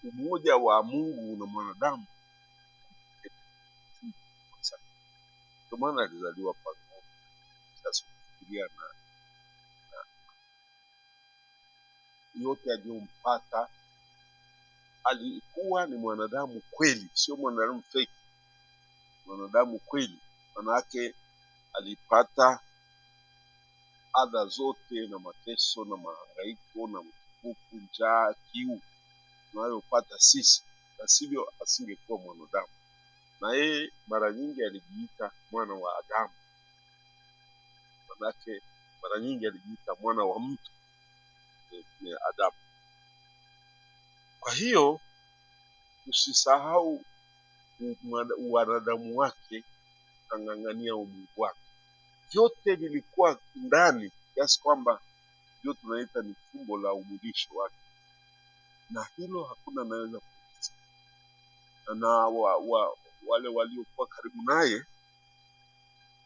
umoja wa Mungu na mwanadamu. Ndio maana alizaliwa pamoja. Sasa kufikiria na yote aliyompata, alikuwa ni mwanadamu kweli, sio mwanadamu fake, mwanadamu kweli. Manake alipata adha zote na mateso na mahangaiko na mtukufu, njaa, kiu tunayopata sisi, na sivyo asingekuwa mwanadamu. Na yeye mara nyingi alijiita mwana wa Adamu, manake mara nyingi alijiita mwana wa mtu ni Adamu. Kwa hiyo usisahau uwanadamu wake, kang'ang'ania umungu wake. Vyote vilikuwa ndani kiasi kwamba ndio tunaita ni fumbo la umulisho wake, na hilo hakuna anaweza kuuliza. Na wale waliokuwa karibu naye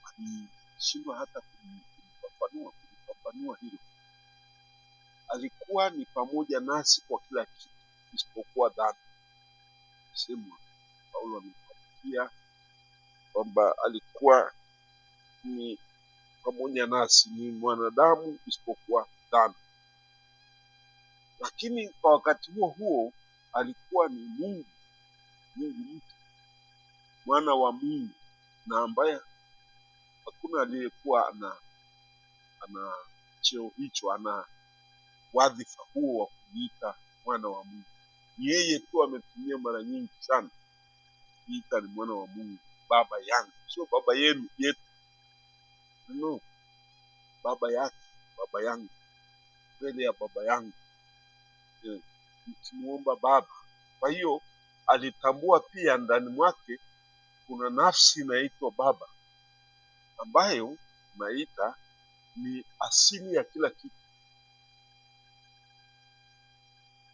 walishindwa hata kulipambanua hilo. Alikuwa ni pamoja nasi kwa kila kitu isipokuwa dhambi. Sema Paulo ametuambia kwamba alikuwa ni pamoja nasi, ni mwanadamu isipokuwa dhambi. Lakini kwa wakati huo huo alikuwa ni Mungu mtu, mwana wa Mungu, na ambaye hakuna aliyekuwa ana cheo hicho, ana wadhifa huo wa kujiita mwana wa Mungu. Ni yeye tu ametumia mara nyingi sana kujiita ni mwana wa Mungu, baba yangu, sio baba yenu yetu, no, baba yake, baba yangu, mbele ya baba yangu, mkimuomba baba. Kwa hiyo alitambua pia ndani mwake kuna nafsi inaitwa baba, ambayo naita ni asili ya kila kitu.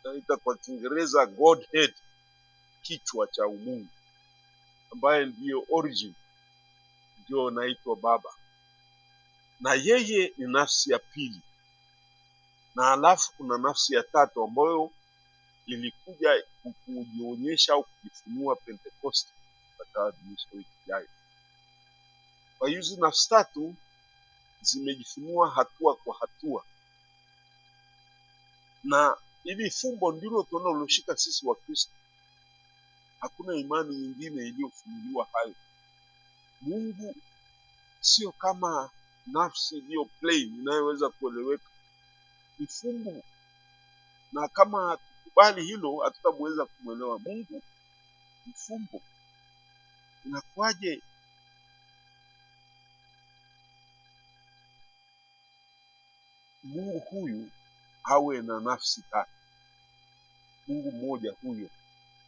Naita kwa Kiingereza Godhead, kichwa cha umungu, ambaye ndiyo origin, ndio naitwa baba. Na yeye ni nafsi ya pili, na alafu kuna nafsi ya tatu ambayo ilikuja kujionyesha au kujifunua Pentecost katika adhimisho wiki ijayo. Kwa hizi nafsi tatu zimejifunua hatua kwa hatua, na ili fumbo ndilo tunaloshika sisi wa Kristo. Hakuna imani nyingine iliyofunuliwa hayo. Mungu sio kama nafsi iliyo plain inayoweza kueleweka, ni fumbo, na kama tukubali hilo hatutamweza kumwelewa Mungu. Ni fumbo. Inakuwaje Mungu huyu awe na nafsi tatu? Mungu mmoja huyo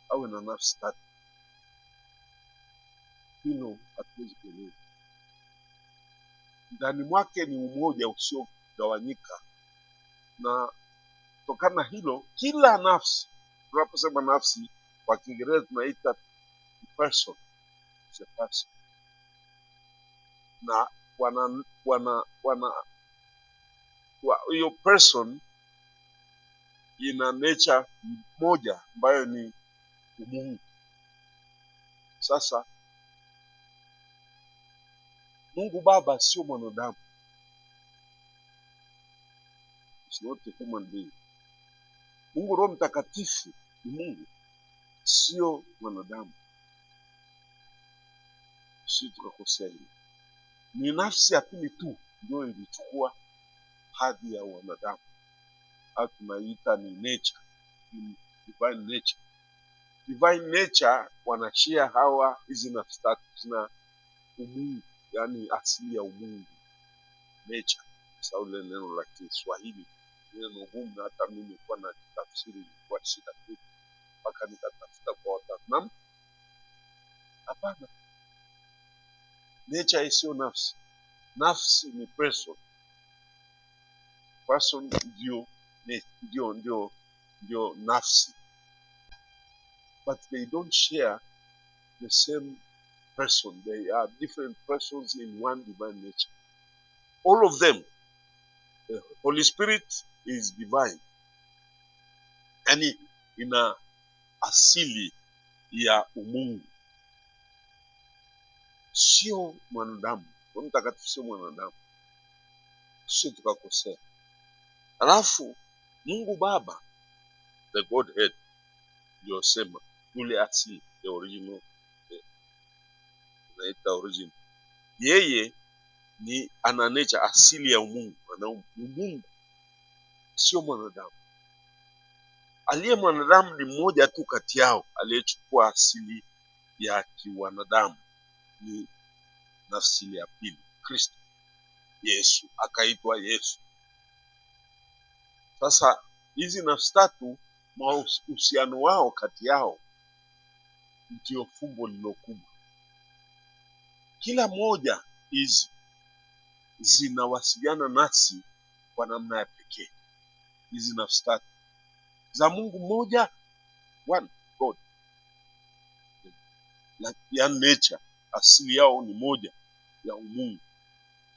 awe na nafsi tatu? Hilo hatuwezi kuelewa. Ndani mwake ni umoja usiogawanyika, na kutokana na hilo kila nafsi, tunaposema nafsi kwa Kiingereza tunaita person, na hiyo person ina nature moja ambayo ni umungu. Sasa Mungu Baba sio mwanadamu, it's not a human being. Mungu Roho Mtakatifu ni Mungu, sio mwanadamu. Sisi tukakosea hili. Ni nafsi ya pili tu ndio ilichukua hadhi ya wanadamu, au tunaita ni nature, divine nature. Divine nature wanashia hawa hizi nafsi tatu, zina umungu, yani asili ya umungu, nature. Sasa ile neno la Kiswahili neno gumu, hata mimi nilikuwa na tafsiri ilikuwa shida tu, mpaka nikatafuta kwa wataalamu. Hapana, nature sio nafsi. Nafsi ni person. Person ndio nafsi, but they don't share the same person. They are different persons in one divine nature. All of them. The Holy Spirit is divine, yani asili ya umungu, sio mwanadamu. Roho Mtakatifu sio mwanadamu, sio tukakosea. Alafu Mungu Baba, the Godhead, ndio sema yule asili, the original, naita origin. Yeye ni ana nature, asili ya umungu, ana umungu, sio mwanadamu. Aliye mwanadamu ni mmoja tu kati yao aliyechukua asili ya kiwanadamu, ni nafsi ya pili, Kristo Yesu, akaitwa Yesu. Sasa hizi nafsi tatu, mahusiano wao kati yao ndio fumbo lilokubwa. Kila moja hizi zinawasiliana nasi kwa namna ya pekee. Hizi nafsi tatu za Mungu mmoja, one God, ya nature, asili yao ni moja ya umungu,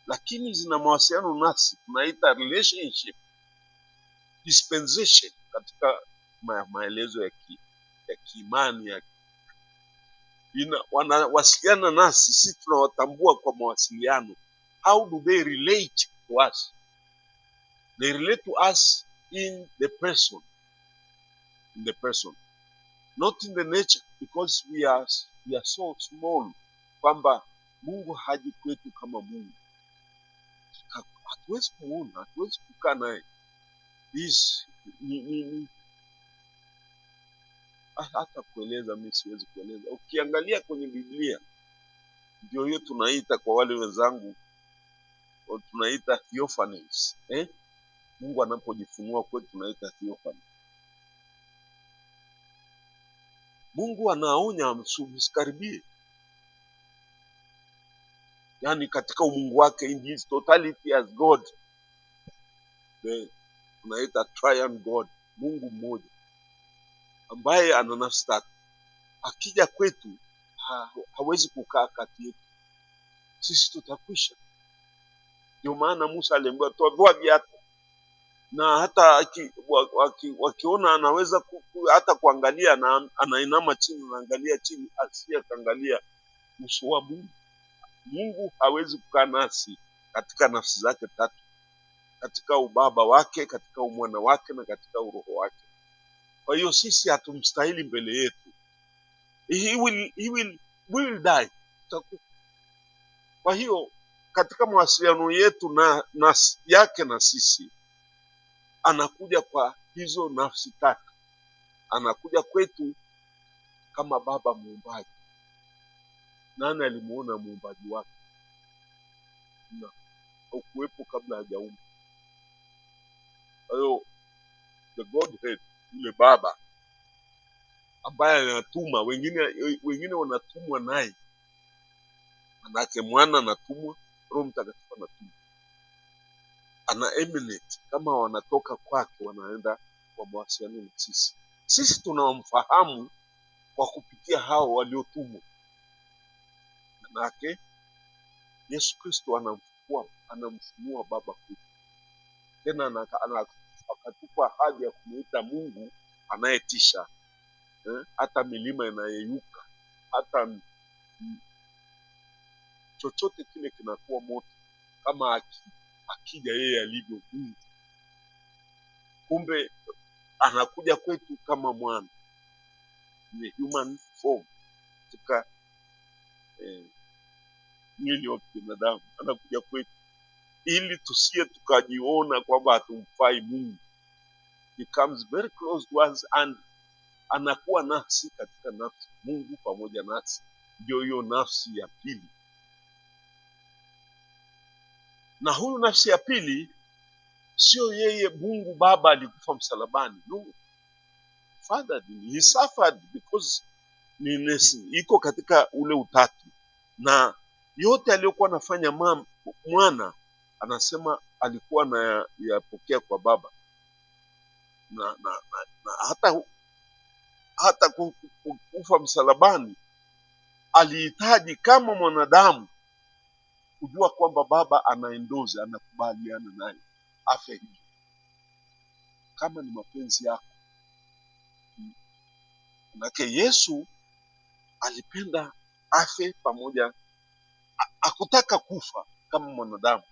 lakini zina mawasiliano nasi, tunaita relationship, dispensation katika maelezo ya kiimani wanawasiliana nasi, sisi tunawatambua kwa mawasiliano. How do they relate to us? They relate to us in the person, not in the nature, because we are so small, kwamba Mungu haji kwetu kama Mungu. Hatuwezi kuona, hatuwezi kukaa naye. Hata kueleza mimi siwezi kueleza. Ukiangalia kwenye Biblia, ndio hiyo tunaita, kwa wale wenzangu tunaita theophanies. Mungu anapojifunua kwetu tunaita theophany. Mungu anaonya msikaribie, yani katika umungu wake, in his totality as God, tunaita triune God, Mungu mmoja ambaye ana nafsi tatu. Akija kwetu hawezi kukaa kati yetu, sisi tutakwisha. Ndio maana Musa aliambiwa toa viatu, na hata wakiona anaweza hata kuangalia, na anainama chini, anaangalia chini, asiye kaangalia uso wa Mungu. Mungu hawezi kukaa nasi katika nafsi zake tatu, katika ubaba wake, katika umwana wake, na katika uroho wake. Kwa hiyo sisi hatumstahili mbele yetu. He will die. Kwa hiyo katika mawasiliano yetu na yake na sisi, anakuja kwa hizo nafsi tatu. Anakuja kwetu kama baba muumbaji. Nani alimuona muumbaji wake? Na ukuwepo kabla hajaumba. Kwa hiyo the Godhead, yule baba ambaye anatuma wengine wanatumwa naye, manake mwana anatumwa, Roho Mtakatifu anatumwa, ana emanate kama wanatoka kwake, wanaenda kwa mawasiliano na sisi. Sisi tunawamfahamu kwa kupitia hao waliotumwa. Manake Yesu Kristo anamfunua baba kwetu, tena akatupa ahadi ya kumuita Mungu anayetisha. Hata milima inayeyuka, hata chochote kile kinakuwa moto kama akija yeye alivyo Mungu. Kumbe anakuja kwetu kama mwana, ni human form, katika mwili wa binadamu. Anakuja kwetu ili tusiye tukajiona kwamba hatumfai Mungu. He comes very close to us and anakuwa nafsi katika nafsi Mungu pamoja nasi. Ndio hiyo nafsi ya pili. Na huyu nafsi ya pili sio yeye Mungu Baba alikufa msalabani. No. Father, he suffered because iko katika ule utatu. Na yote aliyokuwa anafanya mwana, anasema alikuwa na yapokea kwa Baba. Na hata kufa msalabani alihitaji kama mwanadamu kujua kwamba Baba anaendoza, anakubaliana naye afe hivyo. Kama ni mapenzi yako, Manake Yesu alipenda afe pamoja, hakutaka kufa kama mwanadamu,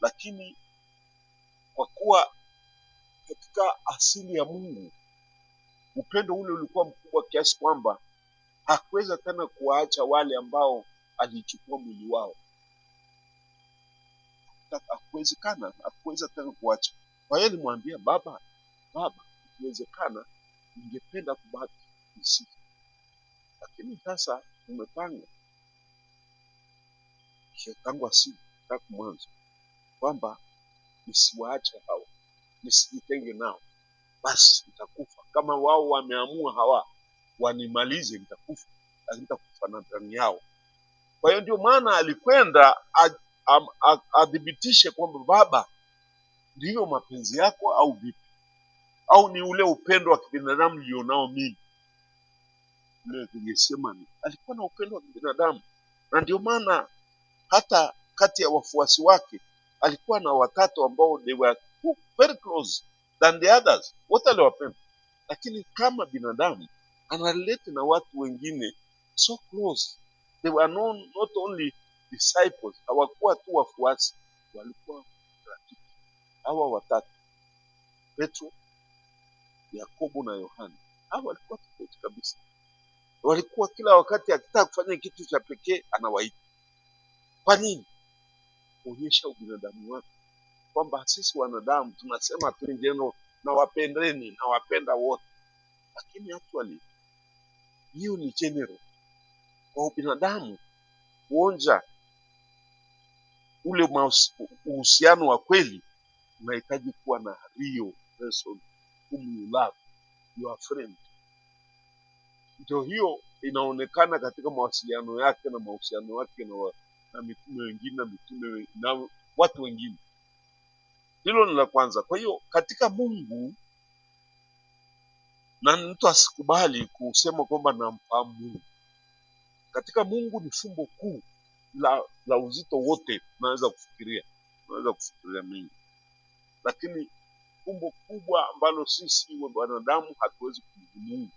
lakini kwa kuwa katika asili ya Mungu upendo ule ulikuwa mkubwa kiasi kwamba hakuweza tena kuwaacha wale ambao alichukua mwili wao. Hakuweza tena kuacha. Kwa hiyo alimwambia Baba, ikiwezekana ningependa kubaki nisife, lakini sasa umepanga tangu asili, tangu mwanzo, kwamba nisiwaache hao, nisijitenge nao, basi nitakufa. Kama wao wameamua hawa wanimalize, nitakufa, lakini nitakufa na ndani yao. Kwa hiyo ndio maana alikwenda adhibitishe kwamba Baba, ndiyo mapenzi yako au vipi? Au ni ule upendo wa kibinadamu nilionao mimi? Ule Gethsemane alikuwa na upendo wa kibinadamu, na ndio maana hata kati ya wafuasi wake alikuwa na watatu ambao they were very close than the others. Wote aliwapenda, lakini kama binadamu analete na watu wengine so close. They were not only disciples, hawakuwa tu wafuasi, walikuwa rafiki. Hawa watatu, Petro, Yakobo na Yohana, hawa walikuwa tofauti kabisa. Walikuwa kila wakati akitaka kufanya kitu cha pekee anawaita. Kwa nini? Kuonyesha ubinadamu wake, kwamba sisi wanadamu tunasema tu njeno na wapendeni na wapenda wote, lakini actually hiyo ni general. Kwa ubinadamu kuonja ule uhusiano wa kweli, unahitaji kuwa na real person whom you love, your friend. Ndio hiyo inaonekana katika mawasiliano yake na mahusiano yake na mitume wengine na watu wengine. Hilo ni la kwanza. Kwa hiyo katika Mungu, na mtu asikubali kusema kwamba namfahamu Mungu. Katika Mungu ni fumbo kuu la uzito wote naweza kufikiria mingi, lakini fumbo kubwa ambalo sisi wanadamu hatuwezi kulimudu.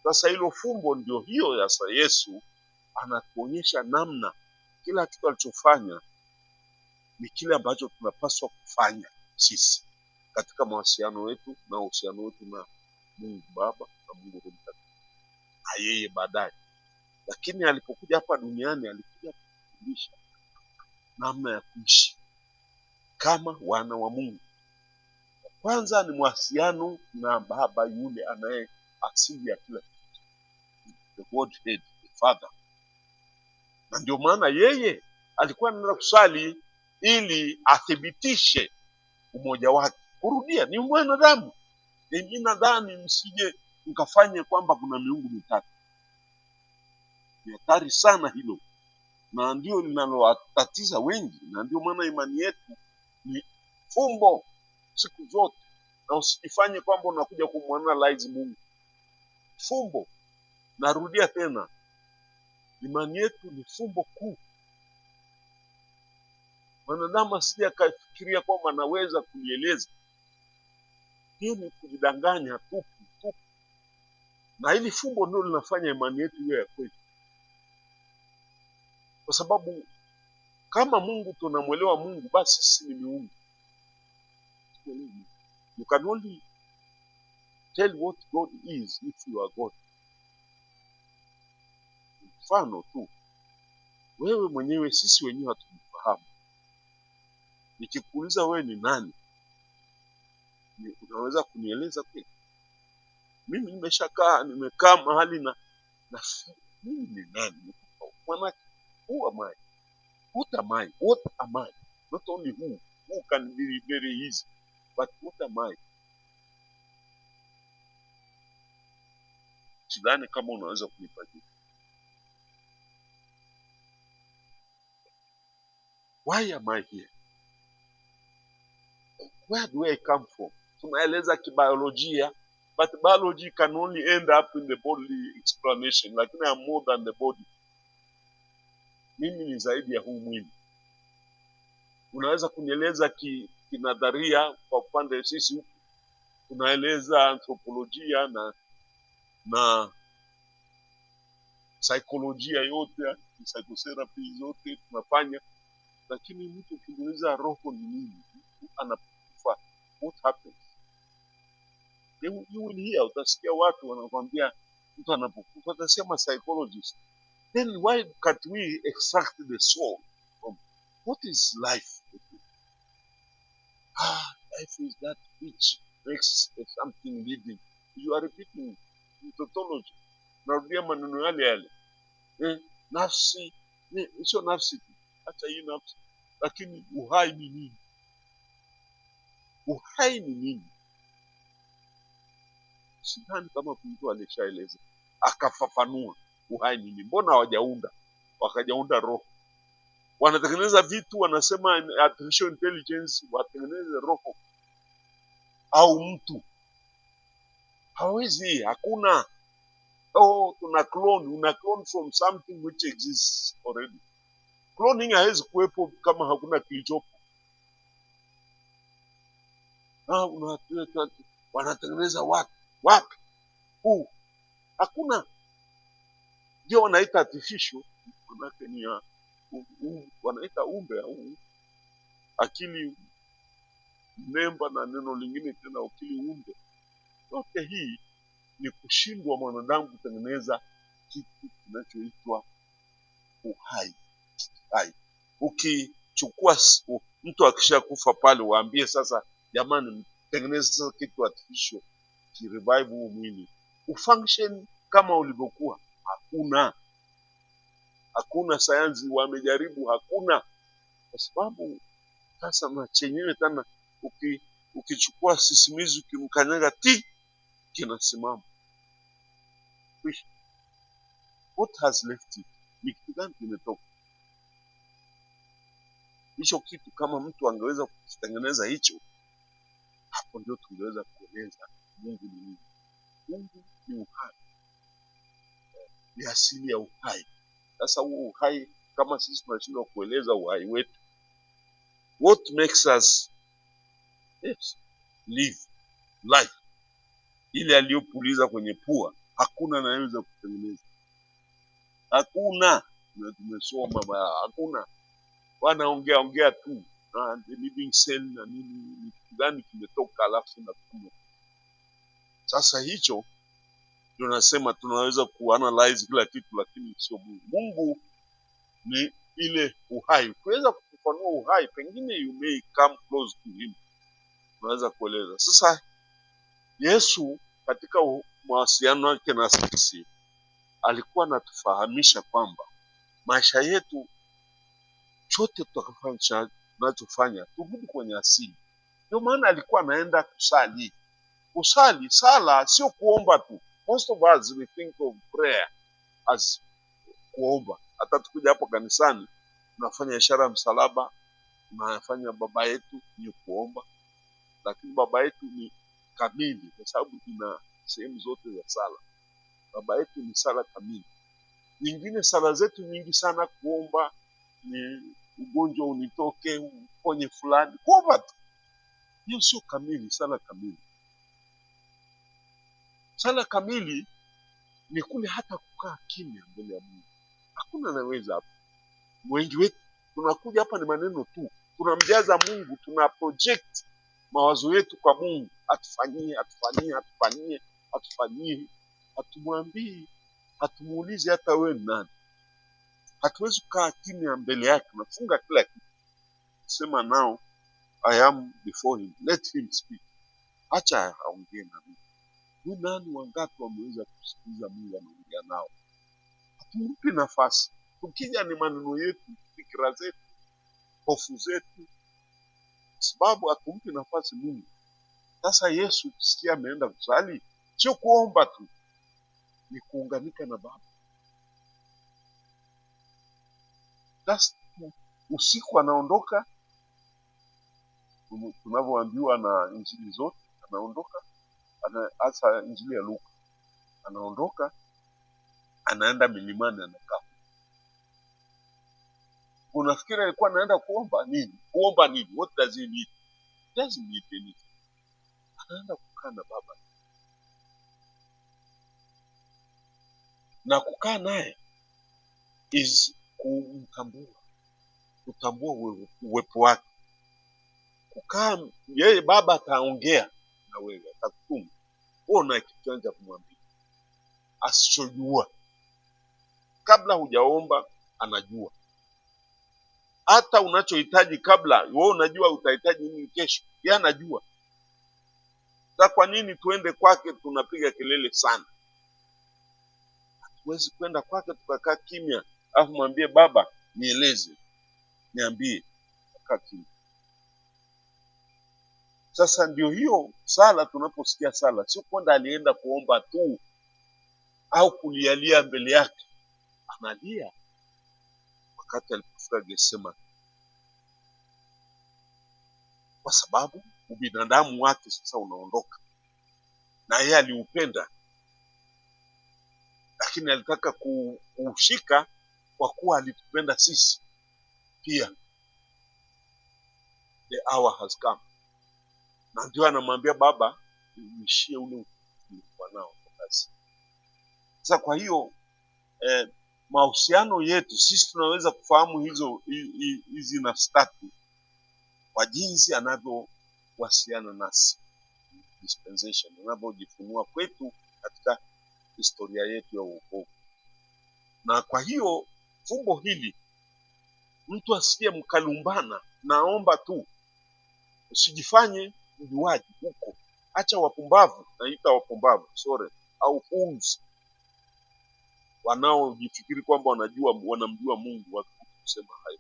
Sasa hilo fumbo ndio hiyo yasa Yesu anatuonyesha namna kila kitu alichofanya ni kile ambacho tunapaswa kufanya sisi katika mawasiliano yetu na uhusiano wetu na Mungu Baba na Mungu Roho Mtakatifu na yeye baadaye. Lakini alipokuja hapa duniani alikuja kufundisha namna ya kuishi kama wana wa Mungu. Kwanza ni mawasiliano na Baba yule anaye asili ya kila kitu, the Godhead, the Father. Na ndio maana yeye alikuwa anaenda kusali ili athibitishe umoja wake. Kurudia, ni mwanadamu. Mimi nadhani msije mkafanye kwamba kuna miungu mitatu. Ni hatari sana hilo, na ndio linalowatatiza wengi, na ndio maana imani yetu ni fumbo siku zote. Na usifanye kwamba unakuja kumwanalyze Mungu. Fumbo, narudia tena, imani yetu ni fumbo kuu. Mwanadamu asije akafikiria kwamba anaweza kulieleza. Hiyo ni kujidanganya tupu. Na hili fumbo ndio linafanya imani yetu iwe ya kweli. Kwa sababu kama Mungu tunamwelewa Mungu, basi sisi ni miungu. You can only tell what God is if you are God. Mfano tu, wewe mwenyewe, sisi wenyewe hatumfahamu. Nikikuuliza wewe ni nani, unaweza kunieleza kweli? Mimi nimekaa mahali na mimi ni nani? Maana who am I? What am I? What am I? Not only who can be very easy, but what am I? Sidhani kama unaweza kunipa jibu. Why am I here? Where do I come from? Tunaeleza kibiolojia, but biology can only end up in the bodily explanation. Lakini I am more than the body. Mimi ni zaidi ya huu mwili. Unaweza kunieleza kinadharia kwa upande sisi huku. Tunaeleza anthropolojia na na saikolojia yote, psychotherapy zote tunafanya, lakini mtu ukimuuliza roho ni nini, mtu anakufa, what happens? You will hear, utasikia watu wanakwambia mtu anapokufa, utasema psychologist. Then why can't we extract the soul from what is life? Life is that which makes something living. You are repeating tautology. Narudia maneno yale yale. Nafsi, sio nafsi tu, hata hii nafsi. Lakini uhai ni nini? Uhai ni nini? Sidhani kama mtu alishaeleza akafafanua uhai ni nini. Mbona hawajaunda wakajaunda roho? Wanatengeneza vitu, wanasema artificial intelligence, watengeneze roho au mtu. Hawezi, hakuna. Tuna clone, una clone from something which exists already. Cloning haiwezi kuwepo kama hakuna kilichopo. Wanatengeneza watu wapi? Hakuna. Ndio wanaita artificial, manake ni wanaita umbe au akili mnemba, na neno lingine tena akili umbe. Yote hii ni kushindwa mwanadamu kutengeneza kitu kinachoitwa uhai. Ukichukua mtu akishakufa pale, waambie sasa, jamani, mtengeneze sasa kitu artificial kirevive huu mwili ufunction kama ulivyokuwa, hakuna. Sayansi wamejaribu, hakuna. Kwa sababu sasa na chenyewe tena, ukichukua sisimizi ukimkanyaga kinasimama. What has left it? Ni kitu gani kimetoka? Hicho kitu kama mtu angeweza kukitengeneza hicho, hapo ndio tungeweza kueleza Mungu ni nini. Mungu ni uhai, ni asili ya uhai. Sasa huo uhai, kama sisi tunashindwa kueleza uhai wetu, what makes us live life, ile aliyopuliza kwenye pua, hakuna anayeweza kutengeneza. Hakuna. Tumesoma hakuna. Wanaongea tu the living cell na nini gani kimetoka, alafu na kuma. Sasa hicho tunasema tunaweza kuanalyze kila kitu, lakini sio Mungu. Mungu ni ile uhai. Kuweza kufafanua uhai, pengine you may come close to him, unaweza kueleza. Sasa Yesu katika mawasiliano yake na sisi alikuwa anatufahamisha kwamba maisha yetu chote tunachofanya turudi kwenye asili. Ndio maana alikuwa anaenda kusali. Sala sio kuomba tu. Most of us we think of prayer as kuomba. Hata tukuja hapo kanisani tunafanya ishara ya msalaba, tunafanya baba yetu, ni kuomba. Lakini baba yetu ni kamili kwa sababu ina sehemu zote za sala. Baba yetu ni sala kamili. Nyingine sala zetu nyingi sana kuomba ni ugonjwa unitoke, uponye fulani, kuomba tu. Hiyo sio kamili, sala kamili. Sala kamili ni kule hata kukaa kimya mbele ya Mungu. Hakuna anaweza hapo. Wengi wetu tunakuja hapa ni maneno tu. Tunamjaza Mungu, tuna project mawazo yetu kwa Mungu. Atufanyie. Hatumwambii, hatumuulizi hata wewe ni nani. Hatuwezi kukaa kimya mbele yake. Tunafunga kila kitu. Sema now I am before him. Let him speak. Acha aongee na mimi. Ni nani wangapi wameweza kusikiliza Mungu anaongea nao? Hatumpi nafasi. Tukija ni maneno yetu, fikra zetu, hofu zetu, sababu hatumpi nafasi Mungu. Sasa Yesu ukisikia ameenda kusali, sio kuomba tu, ni kuunganika na Baba. Sasa usiku anaondoka, tunavyoambiwa na injili zote, anaondoka, hasa injili ya Luka, anaondoka, anaenda milimani, anakaa. Unafikiri alikuwa anaenda kuomba nini? Kuomba nini? What does he need? He doesn't need anything. Anaenda kukaa na Baba. na kukaa naye is kutambua uwepo wake. Kukaa yeye baba ataongea na wewe, atakutuma wewe una kitu cha kumwambia asichojua. Kabla hujaomba anajua. Hata unachohitaji kabla wewe unajua utahitaji nini kesho, yeye anajua. Sasa kwa nini tuende kwake tunapiga kelele sana? Hatuwezi kwenda kwake tukakaa kimya afu mwambie baba nieleze, niambie, kaa kimya. Sasa ndio hiyo sala, tunaposikia sala sio kwenda alienda kuomba tu au kulialia mbele yake. Analia wakati alipofika Gethsemane, kwa sababu ubinadamu wake sasa unaondoka, na yeye aliupenda, lakini alitaka kuushika kwa kuwa alitupenda sisi pia. The hour has come. Na ndio anamwambia baba nishie ule ulikuwa nao kazi. Sasa kwa hiyo mahusiano yetu sisi tunaweza kufahamu hizi nafsi tatu kwa jinsi anavyowasiliana nasi, dispensation anavyojifunua kwetu katika historia yetu ya wokovu. Na kwa hiyo fumbo hili mtu asiye mkalumbana, naomba tu usijifanye mjuaji huko. Acha wapumbavu, naita wapumbavu, au fools, wanaojifikiri kwamba wanamjua Mungu watu kusema hayo.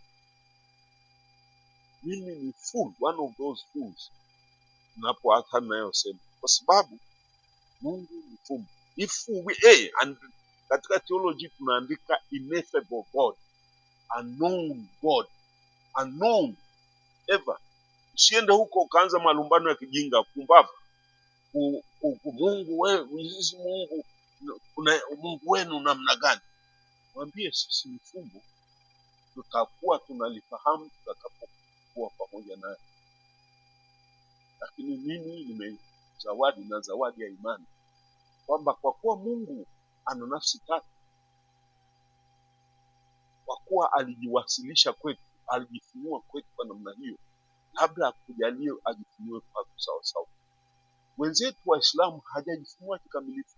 Mimi ni fool, one of those fools. Napo hata ninayosema kwa sababu Mungu ni fumbo. Katika theology tunaandika ineffable God, unknown God, unknown ever. Usiende huko ukaanza malumbano ya kijinga, pumbavu. Mungu wewe, Mungu wenu namna gani? Mwambie sisi ni fumbo, tutakuwa tunalifahamu tutakapokuwa pamoja naye. Lakini mimi zawadi ya imani kwamba kwa kuwa Mungu ana nafsi tatu, kwa kuwa alijiwasilisha kwetu, alijifunua kwetu kwa namna hiyo, labda akujalie ajifunue kwa sawa sawa. Wenzetu Waislamu hajajifunua kikamilifu,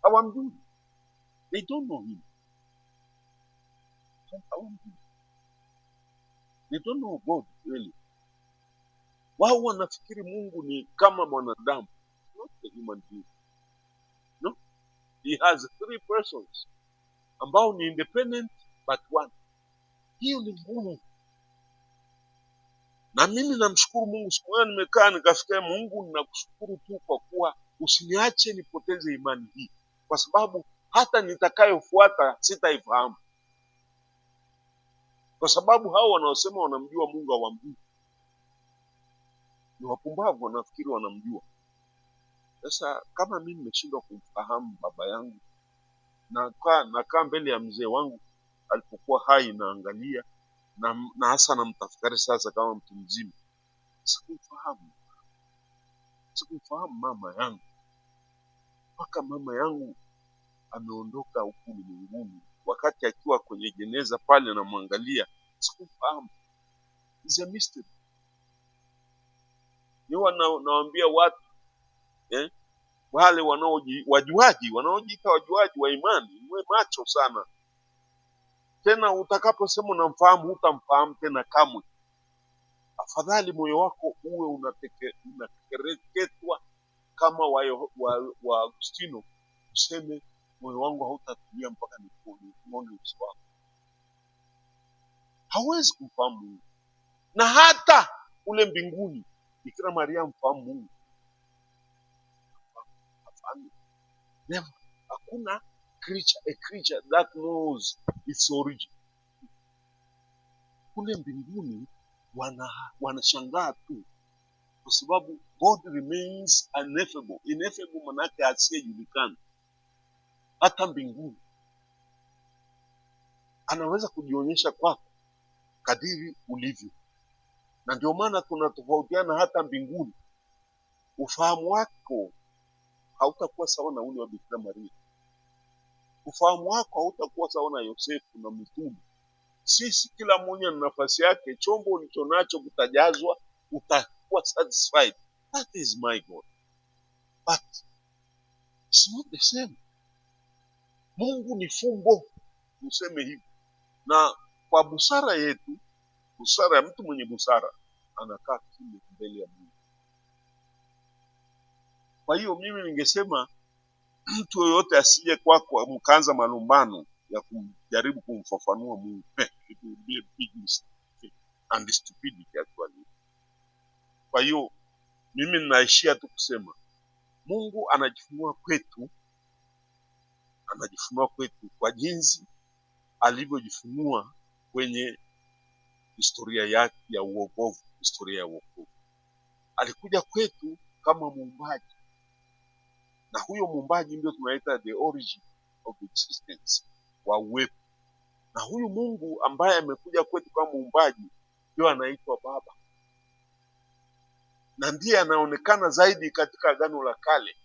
hawamjui, they don't know him, they don't know God really. Wao wanafikiri Mungu ni kama mwanadamu, not a human being. No, he has 3 persons ambao ni independent but one. Hiyo ni ngumu. Na mimi namshukuru Mungu, siku moja nimekaa nikafikia, Mungu ninakushukuru tu kwa kuwa usiniache nipoteze imani hii, kwa sababu hata nitakayofuata sitaifahamu. Kwa sababu hao wanaosema wanamjua Mungu hawamjui. Ni wapumbavu, wanafikiri wanamjua. Sasa kama mimi nimeshindwa kumfahamu baba yangu, nakaa mbele ya mzee wangu alipokuwa hai, naangalia na hasa namtafakari sasa kama mtu mzima, sikumfahamu mama yangu mpaka mama yangu ameondoka huku ulimwenguni. Wakati akiwa kwenye jeneza pale namwangalia, sikumfahamu. It's a mystery. Nawaambia watu wale wanaojiita wajuaji wa imani, mwe macho sana. Tena utakaposema unamfahamu, hutamfahamu tena kamwe. Afadhali moyo wako uwe unakereketwa kama wa Agustino, useme moyo wangu hautatulia mpaka nione uso wako. Hawezi kumfahamu Mungu. Na hata ule mbinguni Bikira Maria mfahamu Mungu? Never. Hakuna a creature that knows its origin. Kule mbinguni wanashangaa tu, kwa sababu God remains ineffable. Ineffable manake asiyejulikana. Hata mbinguni anaweza kujionyesha kwako kadiri ulivyo, na ndio maana tunatofautiana hata mbinguni. Ufahamu wako hautakuwa sawa na ule wa Bikira Maria. Ufahamu wako hautakuwa sawa na Yosefu na mitume. Sisi kila mmoja na nafasi yake, chombo ulichonacho kitajazwa, utakuwa satisfied. That is my God. But it's not the same. Mungu ni fumbo, useme hivi. Na kwa busara yetu, busara ya mtu mwenye busara, anakaa kimya mbele ya Mungu. Kwa hiyo mimi ningesema mtu yoyote asije kwako mkaanza malumbano ya kujaribu kumfafanua Mungu. It will be a big mistake and stupidity actually. Kwa hiyo mimi ninaishia tu kusema Mungu anajifunua kwetu kwa jinsi alivyojifunua kwenye historia yake ya uokovu, historia ya uokovu. Alikuja kwetu kama muumbaji. Na huyo muumbaji ndio tunaita the origin of existence, wa uwepo. Na huyu Mungu ambaye amekuja kwetu kama muumbaji ndio anaitwa Baba. Na ndiye anaonekana zaidi katika Agano la Kale.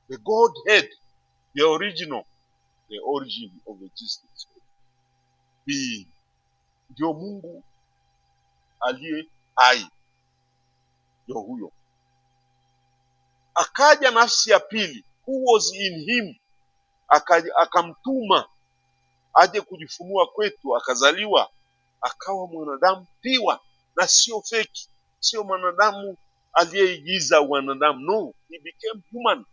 The Godhead, the original, the origin of existence. Ndio Mungu aliye hai. Ndio huyo. Akaja nafsi ya pili, who was in him, akamtuma aje kujifunua kwetu, akazaliwa, akawa mwanadamu piwa na sio feki, sio mwanadamu aliyeigiza wanadamu. No, he became human.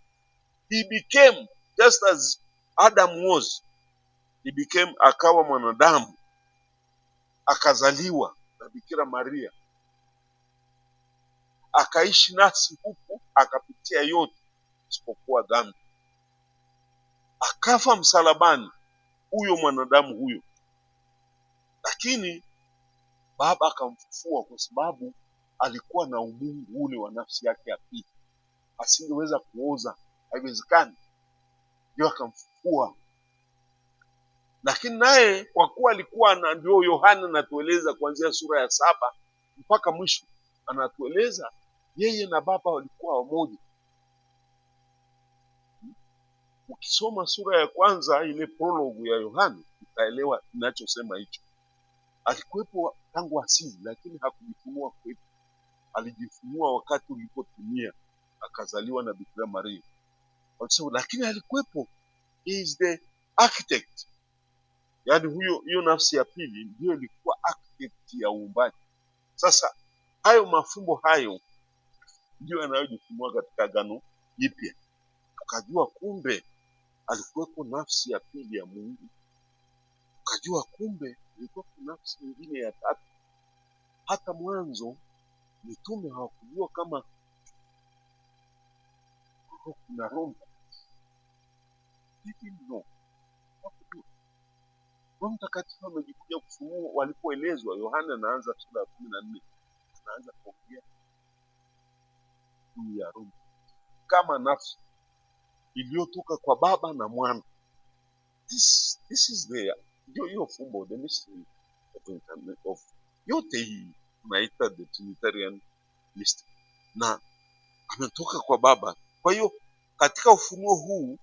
He became just as Adam was. He became, akawa mwanadamu, akazaliwa na Bikira Maria, akaishi nasi huku, akapitia yote isipokuwa dhambi, akafa msalabani, huyo mwanadamu huyo. Lakini Baba akamfufua kwa sababu alikuwa na umungu ule wa nafsi yake ya pili, asingeweza kuoza, haiwezekani, ndio akamfufua. Lakini naye kwa kuwa alikuwa na, ndio Yohana anatueleza kuanzia sura ya 7 mpaka mwisho, anatueleza yeye na Baba walikuwa wamoja. Ukisoma sura ya kwanza ile prologue ya Yohana utaelewa ninachosema hicho. Alikuwepo tangu asili, lakini hakujifunua kwetu. Alijifunua wakati ulipotimia, akazaliwa na Bikira Maria. Lakini alikuwepo, he is the architect. Yaani hiyo nafsi ya pili ndio ilikuwa architect ya uumbaji. Sasa hayo mafumbo hayo ndio yanayojifunua katika Agano Jipya. Ukajua kumbe alikuwepo nafsi ya pili ya Mungu. Ukajua kumbe ilikuwa nafsi nyingine ya tatu. Hata mwanzo mitume hawakujua kama kuna Roho. No. Roho Mtakatifu amejikuja kufunua walipoelezwa. Yohana anaanza sura ya 14. Anaanza kuongea juu ya Roho kama nafsi iliyotoka kwa Baba na Mwana. This is hiyo fumbo, the mystery of yote hii tunaita the Trinitarian mystery. Na ametoka kwa Baba. Kwa hiyo katika ufunuo huu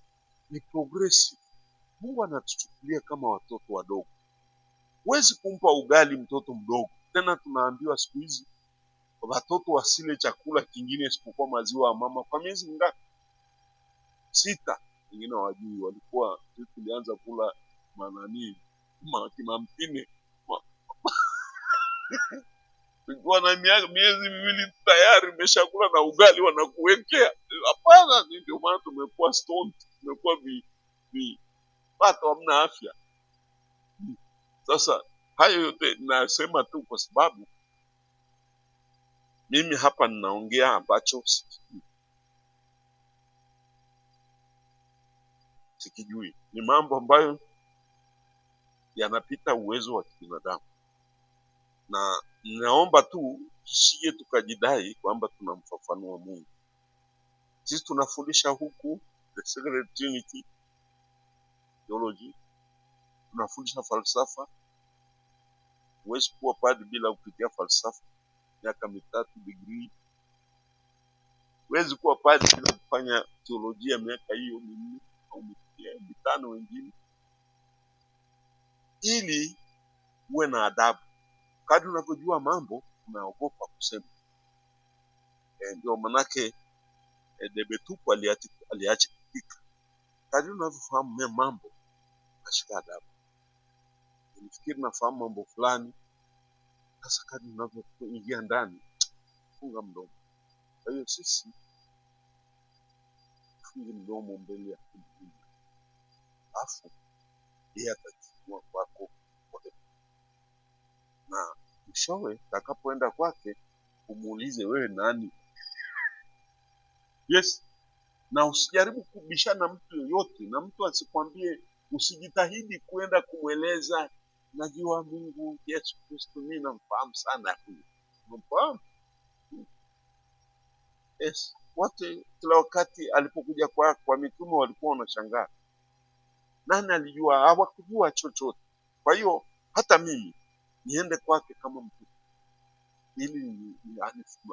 ni progressive. Mungu anatuchukulia kama watoto wadogo. Huwezi kumpa ugali mtoto mdogo. Tena tunaambiwa siku hizi watoto wasile chakula kingine isipokuwa maziwa ya mama kwa miezi mingapi? 6. Wengine hawajui, walikuwa tulianza kula kimamtine tulikuwa na miezi miwili tayari umeshakula na ugali wanakuwekea. Hapana, ndio maana tumekuwa stoned, tumekuwa watu hamna afya. Sasa hayo yote nasema tu kwa sababu mimi hapa ninaongea ambacho sikijui. Ni mambo ambayo yanapita uwezo wa kibinadamu. Na ninaomba tu tusije tukajidai kwamba tunamfafanua Mungu. Sisi tunafundisha huku the Sacred Trinity theology, tunafundisha falsafa. Huwezi kuwa padri bila kupitia falsafa miaka 3 degree. Huwezi kuwa padri bila kufanya teolojia miaka hiyo 4 au 5. 5 wengine, ili uwe na adabu. Kadri unavyojua mambo unaogopa kusema. Ndio manake debe tupu aliacha kupika. Kadri unavyofahamu mambo kashika adabu. Unafikiri nafahamu mambo fulani, sasa kadri unavyoingia ndani funga mdomo. Kwa hiyo sisi funge mdomo mbele ya Mungu, afu yeye atachukua kwako na mwishowe utakapoenda kwake umuulize wewe nani. Yes, na usijaribu kubishana na mtu yoyote, na mtu asikwambie, usijitahidi kuenda kumweleza najua Mungu Yesu Kristo mimi namfahamu sana huyu. Unamfahamu? Yes, wote kila wakati alipokuja kwa mitume walikuwa wanashangaa. Nani alijua? Hawakujua chochote. Kwa hiyo hata mimi niende kwake kama mtu ili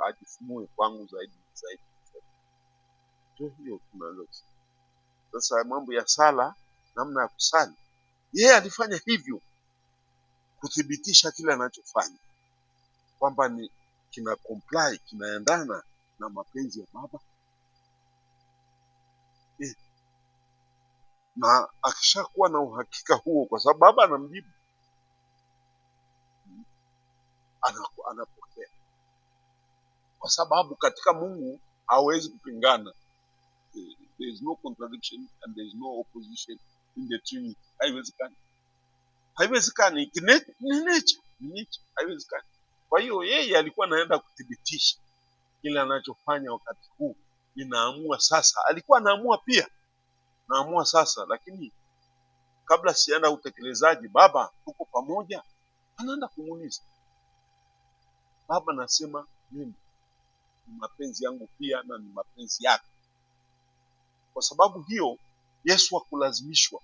ajifunue kwangu zaidi. Ndio hiyo tunalosi. Sasa mambo ya sala, namna ya kusali, yeye alifanya hivyo kuthibitisha kile anachofanya kwamba ni kina comply, kinaendana na mapenzi ya Baba. Na akishakuwa na uhakika huo, kwa sababu Baba anamjibu, anapokea, kwa sababu katika Mungu hawezi kupingana. There is no contradiction and there is no opposition in the Trinity. Haiwezekani. Ni nature. Haiwezekani. Kwa hiyo yeye alikuwa anaenda kuthibitisha kile anachofanya wakati huu. Ninaamua sasa. Alikuwa anaamua pia. Naamua sasa, lakini kabla sienda utekelezaji, Baba tuko pamoja, anaenda kumuuliza. Baba nasema mimi ni mapenzi yangu pia na ni mapenzi yako. Kwa sababu hiyo Yesu hakulazimishwa.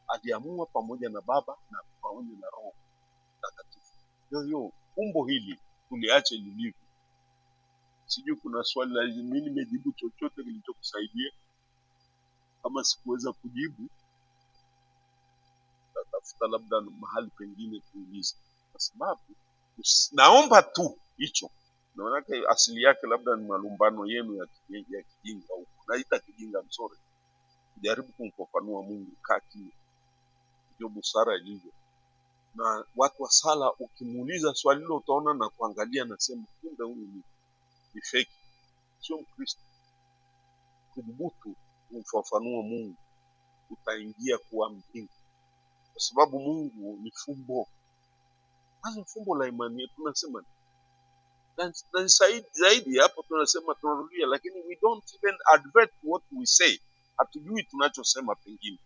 Aliamua pamoja na Baba na pamoja na Roho Mtakatifu. Hiyo umbo hili tuliache lilivyo. Sijui kuna swali la mimi nimejibu chochote kilichokusaidia. Kama sikuweza kujibu, tafuta labda mahali pengine tuulize. Kwa sababu naomba tu hicho. Naona asili yake labda ni malumbano yenu ya kijinga huko. Naita kijinga msore. Jaribu kumfafanua Mungu kati. Ndio busara ilivyo. Na watu wa sala ukimuuliza swali hilo utaona na kuangalia na sema kumbe huyu ni fake. Sio Mkristo. Kudhubutu kumfafanua Mungu utaingia kuwa mjinga. Kwa sababu Mungu ni fumbo. Hasa fumbo la imani tunasema na zaidi hapo tunasema tunarudia, lakini we don't even advert what we say. Hatujui tunachosema pengine.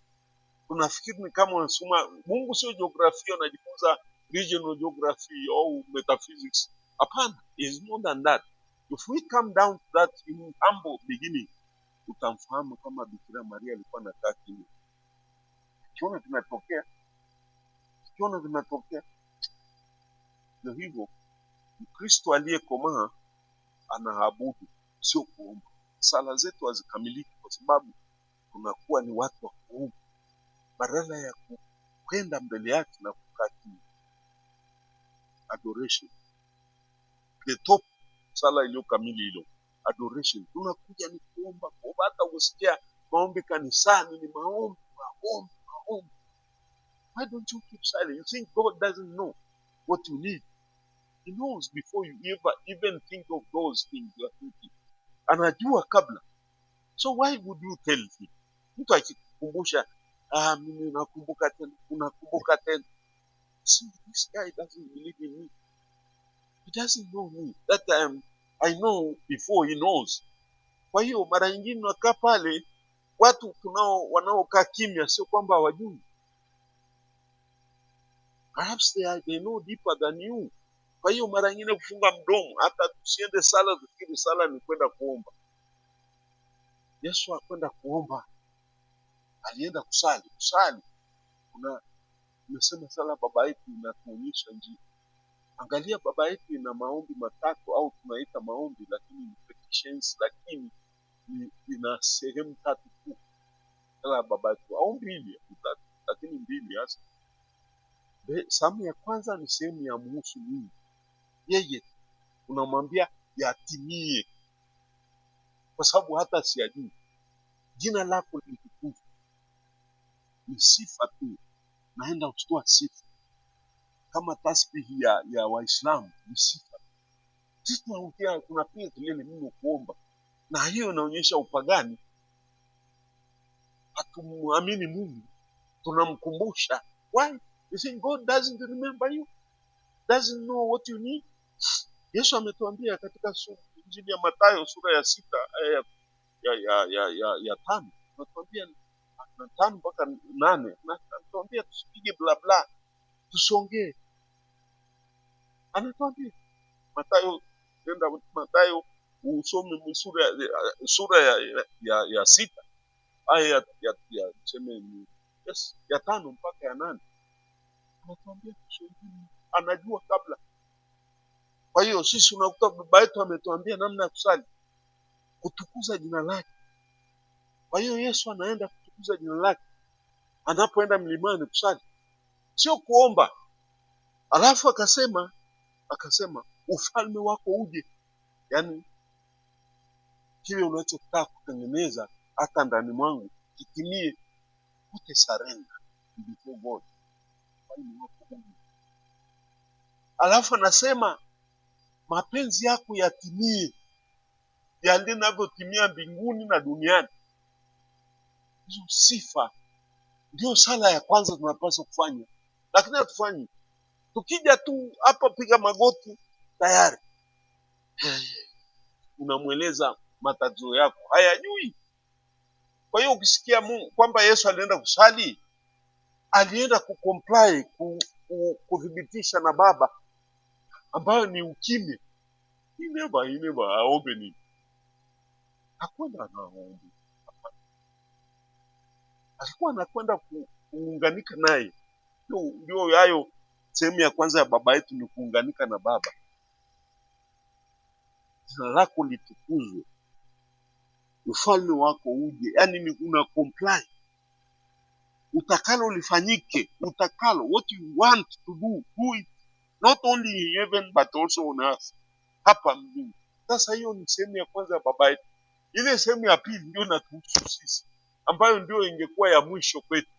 Tunafikiri ni kama unasoma. Mungu sio jiografia unajifunza regional geography au metaphysics. Hapana, is more than that. If we come down to that in humble beginning, utamfahamu kama Bikira Maria alikuwa anakaa kimya. Kiona vinatokea. Ndio hivyo, Mkristo aliyekomaa anaabudu, sio kuomba. Sala zetu hazikamiliki kwa sababu tunakuwa ni watu wa kuomba badala ya kwenda mbele yake na kukaa kimya. Adoration. The top sala iliyo kamili hilo. Adoration. Tunakuja ni kuomba. Hata usikia maombi kanisani ni maombi. Why don't you keep silent? You think God doesn't know what you need? He knows before you even think of those things you are thinking. Anajua kabla. So why would you tell him? Mtu akikukumbusha, mimi nakumbuka tena, unakumbuka tena. See, this guy doesn't believe in me. He doesn't know me. That I know before he knows. Kwa hiyo mara nyingine unakaa pale, watu wanaokaa kimya sio kwamba hawajui. Perhaps they know deeper than you. Kwa hiyo mara nyingine kufunga mdomo, hata tusiende sala tufikiri sala ni kwenda kuomba. Yesu hakwenda kuomba. Alienda kusali. Unasema sala Baba yetu inatuonyesha njia. Angalia Baba yetu ina maombi matatu au tunaita maombi lakini ni petitions, lakini ina sehemu tatu kuu. Sala baba yetu au mbili, lakini mbili hasa. Sehemu ya kwanza ni sehemu ya muhusu Mungu. Yeye unamwambia yatimie, kwa sababu hata siyajui. Jina lako litukuzwe. Ni sifa tu, naenda kutoa sifa kama tasbihi ya Waislamu. Ni sifa. Sisi tunapiga kelele mno kuomba, na hiyo inaonyesha upagani. Hatumwamini Mungu, tunamkumbusha. Why? You think God doesn't remember you? Doesn't know what you need? Yesu ametuambia katika Injili ya Mathayo sura ya 6 ya 5. Anatuambia 5 mpaka 8. Anatuambia tusipige bla bla, tusongee. Anatuambia Mathayo usome sura ya 6 aya ya tuseme ya 5 mpaka ya 8. Anatuambia tusongee. Anajua kabla. Kwa hiyo sisi unakuta baba yetu ametuambia namna ya kusali, kutukuza jina lake. Kwa hiyo Yesu anaenda kutukuza jina lake anapoenda mlimani kusali, sio kuomba. Alafu akasema ufalme wako uje. Yaani kile unachotaka kutengeneza hata ndani mwangu kitimie. Ute surrender before God. Ufalme wako uje. Alafu anasema mapenzi yako yatimie, yale yanavyotimia mbinguni na duniani. Hizo sifa ndio sala ya kwanza tunapaswa kufanya, lakini hatufanyi. Tukija tu hapa piga magoti tayari unamweleza matatizo yako, hayajui. Kwa hiyo ukisikia Mungu kwamba Yesu alienda kusali, alienda kucomply, kudhibitisha na Baba ambayo ni ukimya. He never aombe nini. Hakwenda anaomba. Alikuwa anakwenda kuunganika naye. Ndio hayo sehemu ya kwanza ya baba yetu, ni kuunganika na Baba. Jina lako litukuzwe, ufalme wako uje. Yaani ni una comply. Utakalo lifanyike, what you want to do it. Not only in heaven but also on earth. Hapa mbinguni. Sasa hiyo ni sehemu ya kwanza ya baba yetu. Ile sehemu ya pili ndio natuhusu sisi, ambayo ndio ingekuwa ya mwisho kwetu.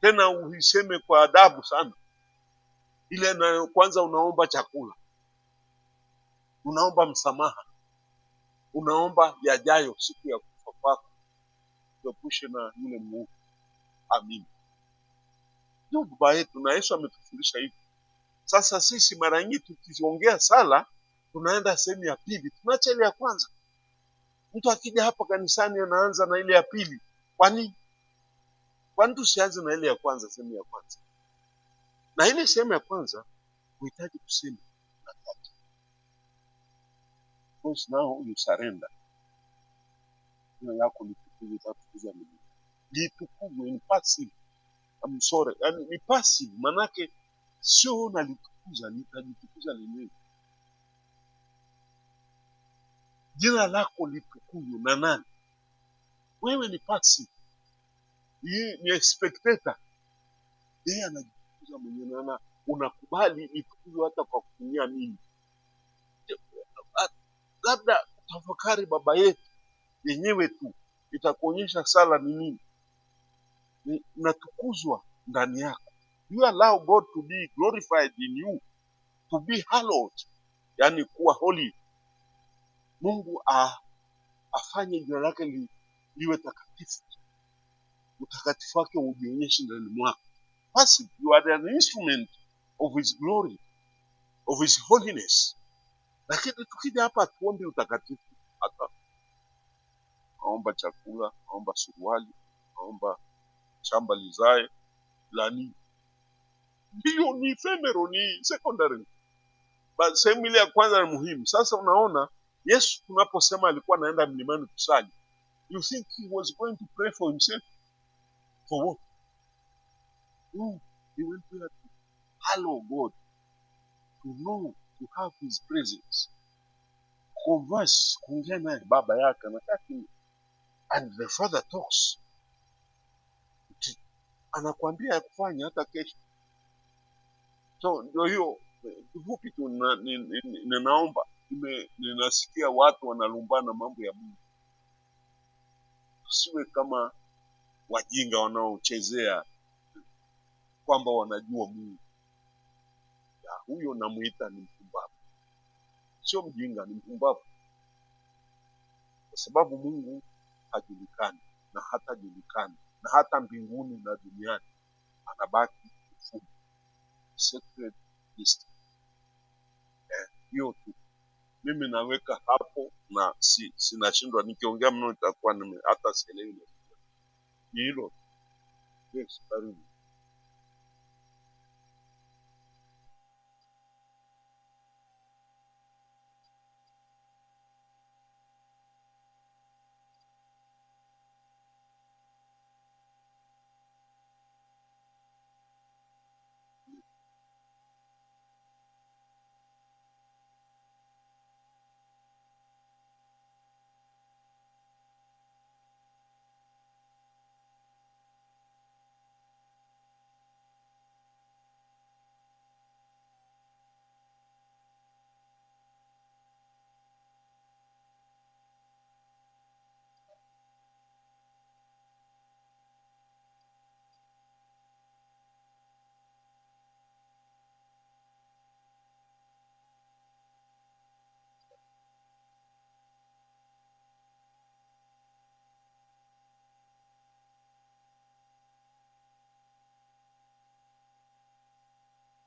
Tena uiseme kwa adabu sana. Ile na kwanza unaomba chakula, unaomba msamaha, unaomba yajayo siku ya kufa kwako, tuepushe na yule mwovu. Amin. Ndio baba yetu, na Yesu ametufundisha hivi. Sasa sisi mara nyingi tukiongea sala, tunaenda sehemu ya pili, tunaacha ile ya kwanza. Mtu akija hapa kanisani anaanza na ile ya pili. Kwani tusianze na ile ya kwanza, sehemu ya kwanza? Na ile sehemu ya kwanza unahitaji kusema na tatu. Because now you surrender. Jina lako litukuzwe, tatukuza mimi. Litukuzwe ni passive. I'm sorry. Yaani ni passive, manake sio nalitukuza, nitajitukuza lenyewe. Jina lako litukuzwe na nani? Wewe ni passive. Yeye ni spectator. Yeye anajitukuza mwenyewe, na unakubali litukuzwe hata kwa kutumia mimi. Labda tafakari baba yetu yenyewe tu itakuonyesha sala ni nini. Natukuzwa ndani yako. You allow God to be glorified in you, to be hallowed, yani kuwa holy. Mungu afanye jina lake liwe takatifu. Utakatifu wake ujionyeshe ndani mwako. Passive, you are an instrument of his glory, of his holiness. Lakini tukija hapa tuombe utakatifu. Hata naomba chakula, naomba suruali, naomba shamba lizae, lani. Hiyo ni ephemeral, ni secondary. But sehemu ile ya kwanza ni muhimu. Sasa unaona Yesu tunaposema alikuwa anaenda mlimani kusali, you think he was going to pray for himself? For what? No, he went there to hallow God, to know, to have his presence. Converse, kuongea naye baba yake, anataka And the Father talks. Anakuambia kufanya hata kesho. So ndio hiyo kifupi tu ninaomba, ninasikia watu wanalumbana mambo ya Mungu. Usiwe kama wajinga wanaochezea kwamba wanajua Mungu. Ya, huyo namuita ni mpumbavu. Sio mjinga, ni mpumbavu. Kwa sababu Mungu hajulikani na hatajulikani, na hata mbinguni na duniani anabaki mfumo. Sacred history. Hiyo tu mimi naweka hapo, na sinashindwa nikiongea mno nitakuwa hata sielewi. Ni hilo. Yes, karibu.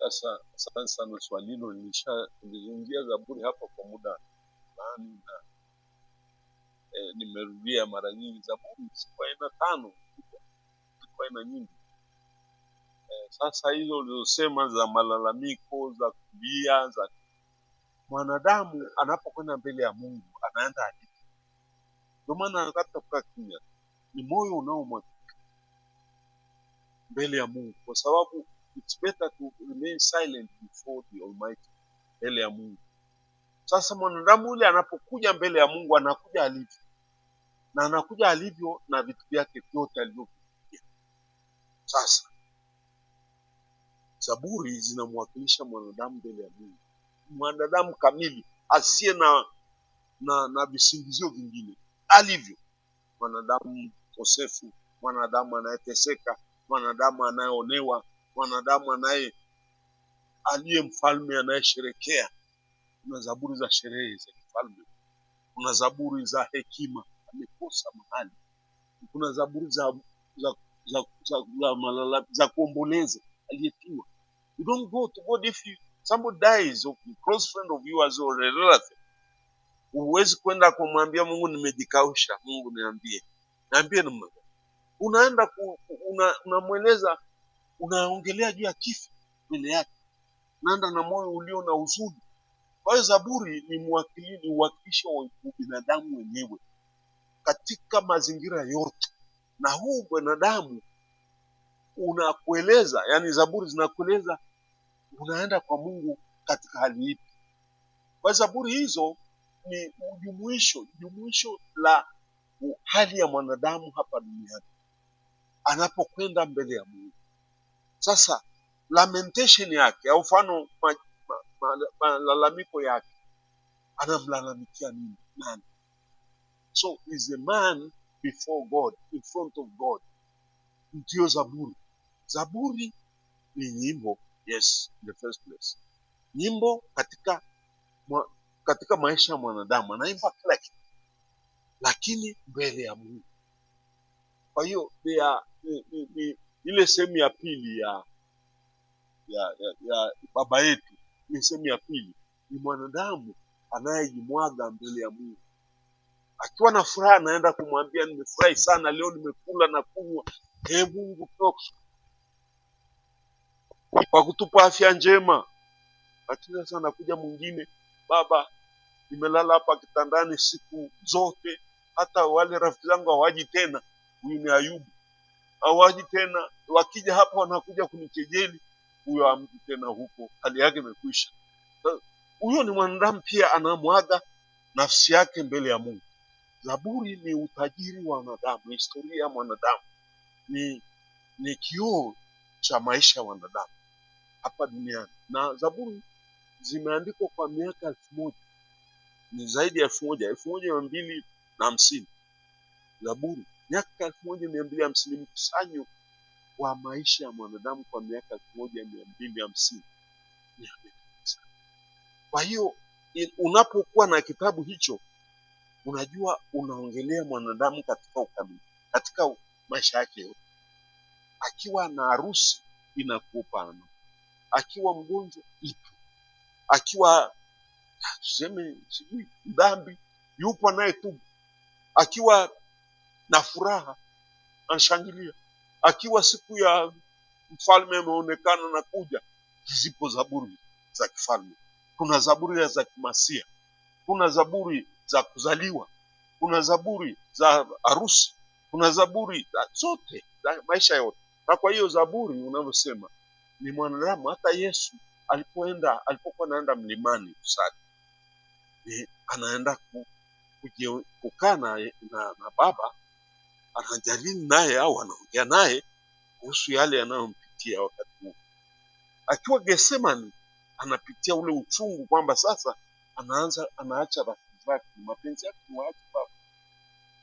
Sasa asante sana, swali hilo nilizungumzia Zaburi hapa kwa muda fulani, na nimerudia mara nyingi. Zaburi ziko aina 5, ziko aina nyingi. Sasa hizo ulizosema za malalamiko, za kulia, za mwanadamu anapokwenda mbele ya Mungu anaenda hadithi. Ndio maana hata kukaa kimya ni moyo unaomwagika mbele ya Mungu, kwa sababu it's better to remain silent before the Almighty, mbele ya Mungu. Sasa mwanadamu yule anapokuja mbele ya Mungu anakuja alivyo, na anakuja alivyo na vitu vyake vyote alivyovifikia. Sasa Zaburi zinamwakilisha mwanadamu mbele ya Mungu, mwanadamu kamili asiye na visingizio vingine, alivyo mwanadamu kosefu, mwanadamu anayeteseka, mwanadamu anayeonewa, mwanadamu aliye mfalme anayesherekea. Kuna zaburi za sherehe za kifalme, kuna zaburi za hekima, amekosa mahali, kuna zaburi za kuomboleza, aliyetiwa. You don't go to God if somebody dies, or a close friend of yours or a relative. Huwezi kwenda kumwambia Mungu nimejikausha, Mungu niambie namna. Unaenda unamweleza, unaongelea juu ya kifo mbele yake, unaenda na moyo ulio na huzuni. Kwa hiyo Zaburi ni uwakilisho wa binadamu wenyewe katika mazingira yote, na huu binadamu unakueleza, yani Zaburi zinakueleza unaenda kwa Mungu katika hali ipi. Kwa Zaburi hizo ni jumuisho la hali ya mwanadamu hapa duniani anapokwenda mbele ya Mungu. Sasa lamentation yake, au mfano malalamiko yake, anamlalamikia nani? So is a man before God, in front of God. Ndio Zaburi. Zaburi ni nyimbo, yes, in the first place. Nyimbo katika maisha ya mwanadamu, anaimba kila kitu, lakini mbele ya Mungu. Kwa hiyo ile sehemu ya pili ya baba yetu, ile sehemu ya pili ni mwanadamu anayejimwaga mbele ya Mungu. Akiwa na furaha anaenda kumwambia, nimefurahi sana leo, nimekula na kunywa. Mungu kwa kutupa afya njema. Lakini sasa anakuja mwingine, baba, nimelala hapa kitandani siku zote, hata wale rafiki zangu hawaji tena. Huyu ni Ayubu. Hawaji tena, wakija hapa wanakuja kunikejeli. Huyo hamji tena huko, hali yake imekwisha. Huyo ni mwanadamu pia, anamwaga nafsi yake mbele ya Mungu. Zaburi ni utajiri wa wanadamu, historia ya mwanadamu, ni kioo cha maisha ya wanadamu hapa duniani. Na Zaburi zimeandikwa kwa miaka 1000, ni zaidi ya 1000, 1250. Zaburi miaka 1250, mkusanyo wa maisha ya mwanadamu kwa miaka 1250. Kwa hiyo unapokuwa na kitabu hicho, unajua unaongelea mwanadamu katika ukamilifu, katika maisha yake yote. Akiwa na harusi inakupa, akiwa mgonjwa ipo, akiwa tuseme sijui dhambi yupo naye tu, akiwa na furaha anashangilia, akiwa siku ya mfalme ameonekana na kuja. Zipo zaburi za kifalme, kuna zaburi za kimasia, kuna zaburi za kuzaliwa, kuna zaburi za harusi, kuna zaburi zote za maisha yote. Na kwa hiyo zaburi unavyosema ni mwanadamu. Hata Yesu alipokuwa anaenda mlimani kusali, anaenda kukaa na Baba, anajadili naye au anaongea naye kuhusu yale yanayompitia wakati huo. Akiwa Getsemani anapitia ule uchungu kwamba sasa anaacha rafiki zake, mapenzi yake waache Baba.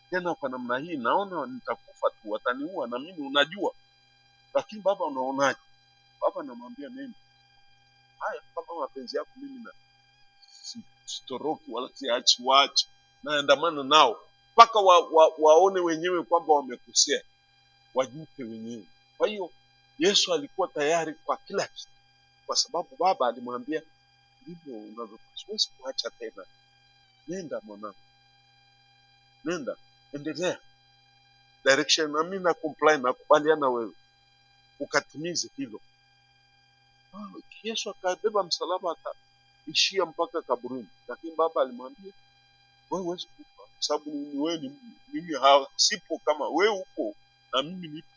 Tena kwa namna hii naona nitakufa tu, wataniua na mimi unajua. Lakini Baba unaonaje? Baba anamwambia mimi, haya kama mapenzi yako mimi na sitoroki wala siachi, waache naandamana nao mpaka waone wenyewe kwamba wamekosea, wajute wenyewe. Kwa hiyo Yesu alikuwa tayari kwa kila kitu, kwa sababu Baba alimwambia ndivyo unavyopaswa, kuacha tena. Nenda mwanangu, nenda, endelea direction, na mimi na comply, na kubaliana wewe ukatimize hilo. Yesu akabeba msalaba akaishia mpaka kaburini, lakini Baba alimwambia wewe huwezi kufa, kwa sababu mimi sipo kama wewe uko na mimi nipo.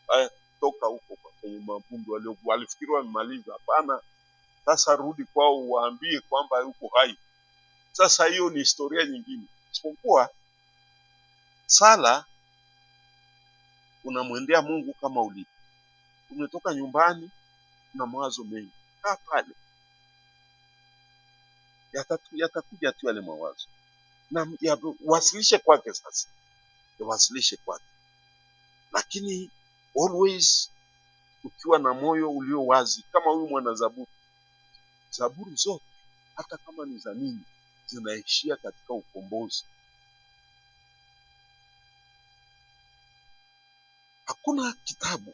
Haya, toka huko kwenye mavumbi. Walifikiri wamemaliza. Hapana, sasa rudi kwao waambie kwamba yuko hai. Sasa hiyo ni historia nyingine. Isipokuwa sala, unamwendea Mungu kama ulivyo. Umetoka nyumbani na mawazo mengi, kaa pale, yatakuja tu yale mawazo na wasilishe kwake. Sasa wasilishe kwake, lakini always ukiwa na moyo ulio wazi, kama huyu mwana Zaburi. Zaburi zote hata kama ni za nini zinaishia katika ukombozi. Hakuna kitabu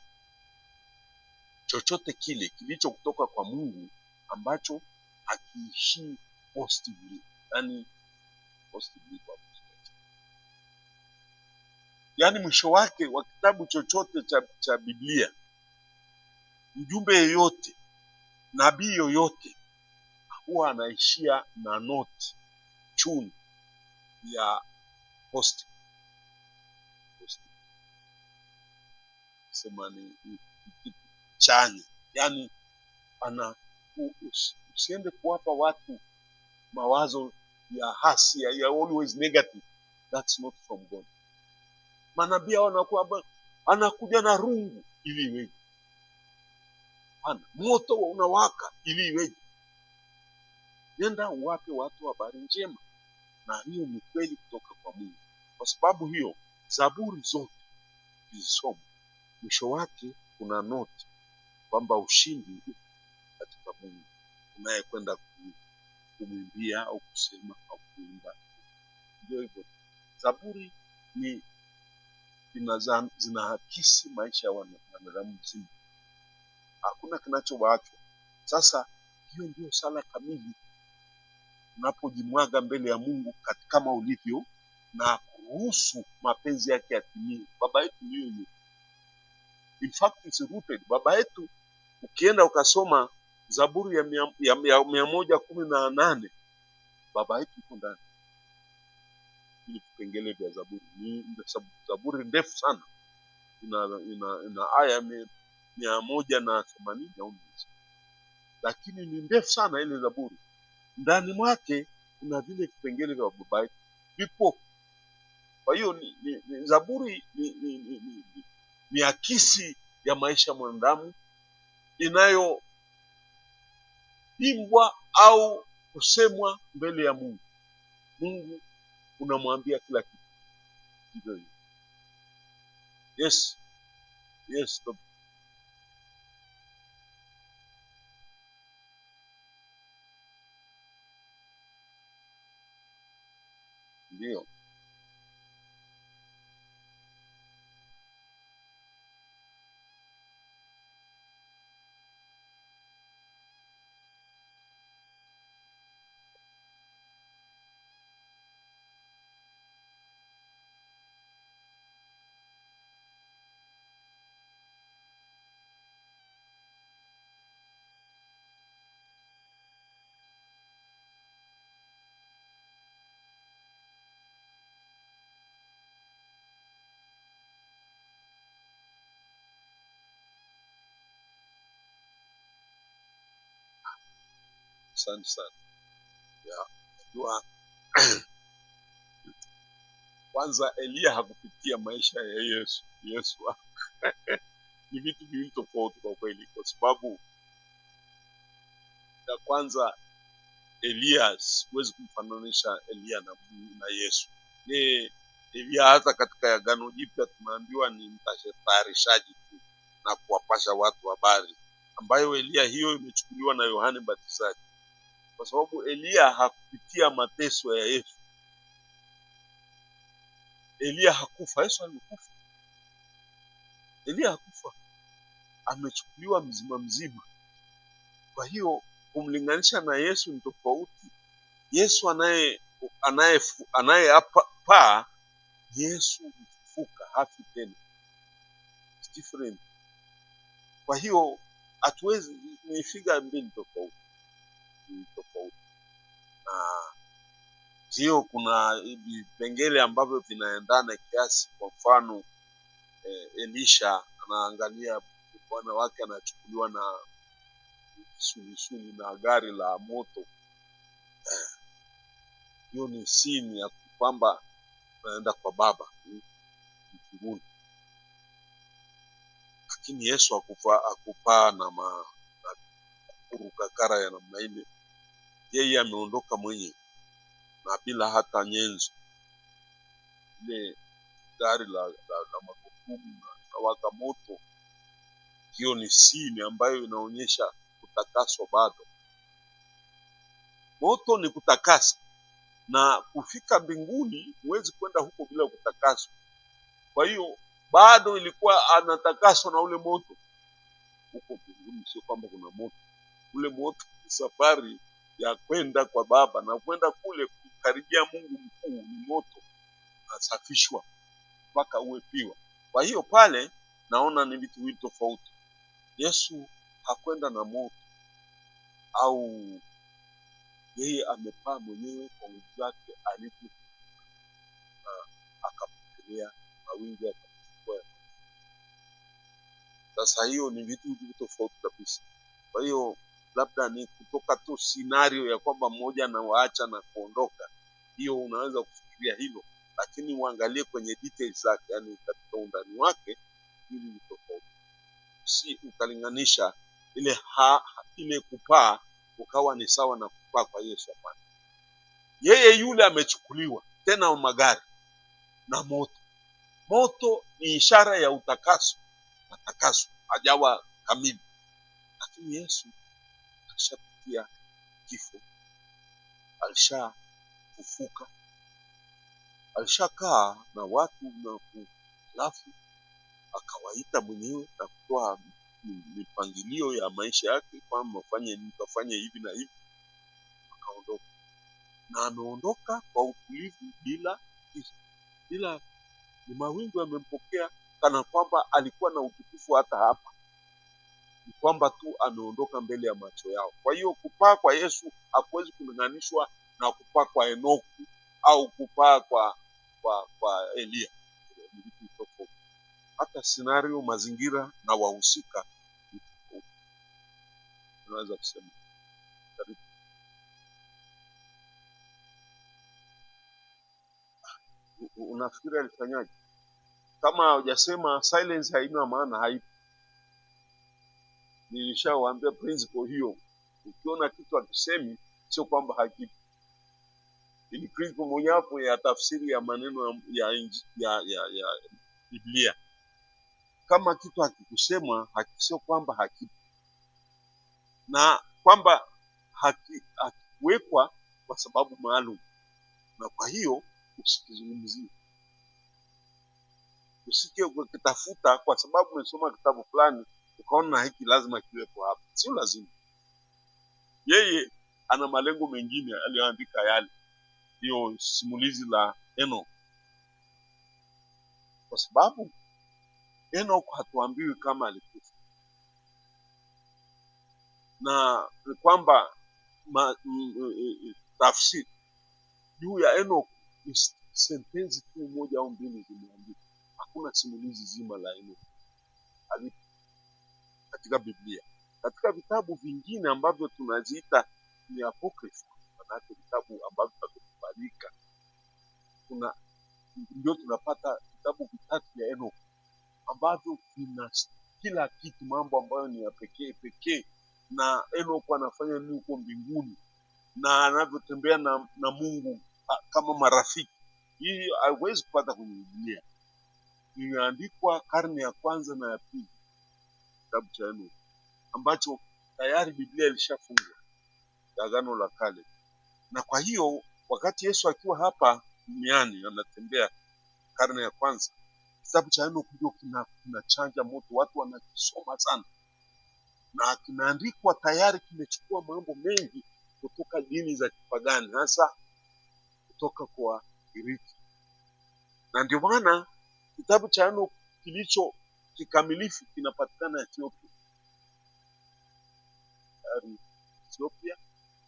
chochote kile kilicho kutoka kwa Mungu ambacho hakiishii positively, yani positively kwa yani mwisho wake wa kitabu chochote cha Biblia, mjumbe yeyote, nabii yoyote huwa anaishia na note tune ya positive. Sema ni chanya, yani usiende kuwapa watu mawazo ya hasi, ya always negative. That's not from God. Manabii wanakuwa anakuja na rungu ili iweje, moto unawaka ili iweje. Nenda uwape watu habari njema, na hiyo ni kweli kutoka kwa Mungu. Kwa sababu hiyo Zaburi zote zisoma, mwisho wake kuna noti kwamba ushindi katika Mungu unayekwenda kumwimbia au kusema au kuimba. Ndio hivyo, Zaburi zinaakisi maisha ya wanadamu mzima, hakuna kinachowaachwa. Sasa hiyo ndio sala kamili, unapojimwaga mbele ya Mungu kama ulivyo na kuruhusu mapenzi yake yatimie. Baba yetu ni yeye. In fact it's rooted. Baba yetu, ukienda ukasoma Zaburi ya 118, baba yetu yuko ndani. Ili vipengele vya Zaburi ni Zaburi ndefu sana, ina aya 180 au 100, lakini ni ndefu sana ile Zaburi. Ndani mwake kuna vile vipengele vya baba yetu vipo Kwa hiyo Zaburi ni akisi ya maisha ya mwanadamu inayoimbwa au kusemwa mbele ya Mungu. Mungu unamwambia kila kitu. Yes. Ndio. Asante sana. Najua kwanza Elia hakupitia maisha ya Yesu. Ni vitu viwili tofauti kwa kweli, kwa sababu ya kwanza Elia siwezi kumfananisha Elia na Yesu. Elia hata katika Agano Jipya tunaambiwa ni mtayarishaji tu na kuwapasha watu habari, ambayo Elia hiyo imechukuliwa na Yohane Mbatizaji, kwa sababu Elia hakupitia mateso ya Yesu. Elia hakufa, Yesu alikufa. Elia hakufa, amechukuliwa mzima. Kwa hiyo kumlinganisha na Yesu ni tofauti. Yesu anayepaa, Yesu hufufuka, hafi tena. Different. Kwa hiyo hatuwezi, ni figa mbili tofauti. Na ndio kuna vipengele ambavyo vinaendana kiasi. Kwa mfano Elisha anaangalia bwana wake anachukuliwa na kisulisuli na gari la moto. Hiyo ni sini ya kwamba naenda kwa Baba mbinguni. Lakini Yesu akupaa na kurukakara ya namna ile. Yeye ameondoka mwenyewe na bila hata nyenzo. Ile gari la magurudumu na waka moto, hiyo ni sini ambayo inaonyesha kutakaswa bado. Moto ni kutakasa, na kufika mbinguni huwezi kwenda huko bila kutakaswa. Kwa hiyo bado ilikuwa anatakaswa na ule moto. Huko mbinguni sio kwamba kuna moto. Ule moto ni safari ya kwenda kwa Baba, na kwenda kule kukaribia Mungu mkuu ni moto, nasafishwa mpaka uwe piwa. Kwa hiyo pale naona ni vitu viwili tofauti. Yesu hakwenda na moto, au yeye amepaa mwenyewe kwa nguvu zake alipo, akapokelea mawingu yakachukua. Sasa hiyo ni vitu viwili tofauti kabisa. Kwa hiyo labda ni kutoka tu scenario ya kwamba mmoja anawaacha na kuondoka, hiyo unaweza kufikiria hilo, lakini uangalie kwenye details zake, yani katika undani wake, hili ni tofauti. Si ukalinganisha ile kupaa ukawa ni sawa na kupaa kwa Yesu. Hapana. Yeye yule amechukuliwa tena magari na moto. Moto ni ishara ya utakaso, hajawa kamili. Lakini Yesu alishapitia kifo, alishafufuka, alishakaa na watu, na alafu akawaita mwenyewe na kutoa mipangilio ya maisha yake, kwamba mfanye hivi na hivi, akaondoka. Na ameondoka kwa utulivu, bila ni mawingu yamempokea, kana kwamba alikuwa na utukufu hata hapa. Ni kwamba tu ameondoka mbele ya macho yao. Kwa hiyo kupaa kwa Yesu hakuwezi kulinganishwa na kupaa kwa Enoki au kupaa kwa Elia. Hata scenario, mazingira na wahusika unaweza kusema. unafikiri alifanyaje? Kama hujasema silence haina maana, haipo. Nilishawaambia principle hiyo. Ukiona kitu akisemi sio kwamba hakipo. Ili principle mojawapo ya tafsiri ya maneno ya Biblia. Kama kitu hakikusema, sio kwamba hakipo. Na kwamba hakiwekwa kwa sababu maalum. Na kwa hiyo usikizungumzie. Usije ukitafuta kwa sababu umesoma kitabu fulani ukaona hiki lazima kiwepo hapa. Sio lazima. Yeye ana malengo mengine aliyoandika yale. Hiyo simulizi la Enoch. Kwa sababu Enoch hatuambiwi kama alikufa. Na kwamba tafsiri juu ya Enoch ni sentensi tu moja au mbili zimeandikwa. Hakuna simulizi zima la Enoch katika Biblia. Katika vitabu vingine ambavyo tunaziita ni apocrypha, maana vitabu ambavyo havikubalika, ndio tunapata vitabu vitatu vya Enoch ambavyo vina kila kitu, mambo ambayo ni ya pekee, na Enoch anafanya nini huko mbinguni na anavyotembea na Mungu kama marafiki. Hii haiwezi kupata kwenye Biblia. Imeandikwa karne ya kwanza na ya pili, kitabu cha Enoch ambacho tayari Biblia ilishafungwa, Agano la Kale. Na kwa hiyo wakati Yesu akiwa hapa duniani anatembea karne ya kwanza, kitabu cha Enoch ndio kinachanja moto, watu wanakisoma sana, na kinaandikwa tayari, kimechukua mambo mengi kutoka dini za kipagani, hasa kutoka kwa Giriki. Na ndio maana kitabu cha Enoch kilicho kikamilifu kinapatikana Ethiopia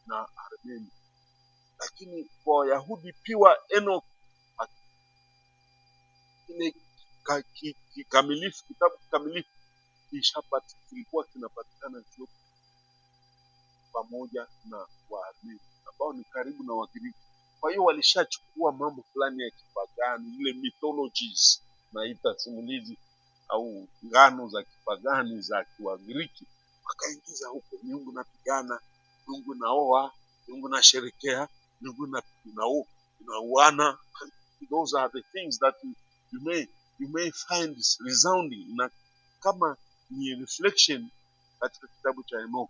na Armenia. Lakini kwa Wayahudi piwa Enoch kikamilifu, kitabu kikamilifu kilikuwa kinapatikana Ethiopia pamoja na Waarmenia ambao ni karibu na Wagiriki. Kwa hiyo walishachukua mambo fulani ya kipagani, ile mythologies naita simulizi au ngano za kipagani za Wagiriki, wakaingiza huko. Mungu napigana, Mungu naoa, Mungu nasherekea, Mungu nauana. Those are the things that you may find resounding na kama ni reflection katika kitabu cha Enoch.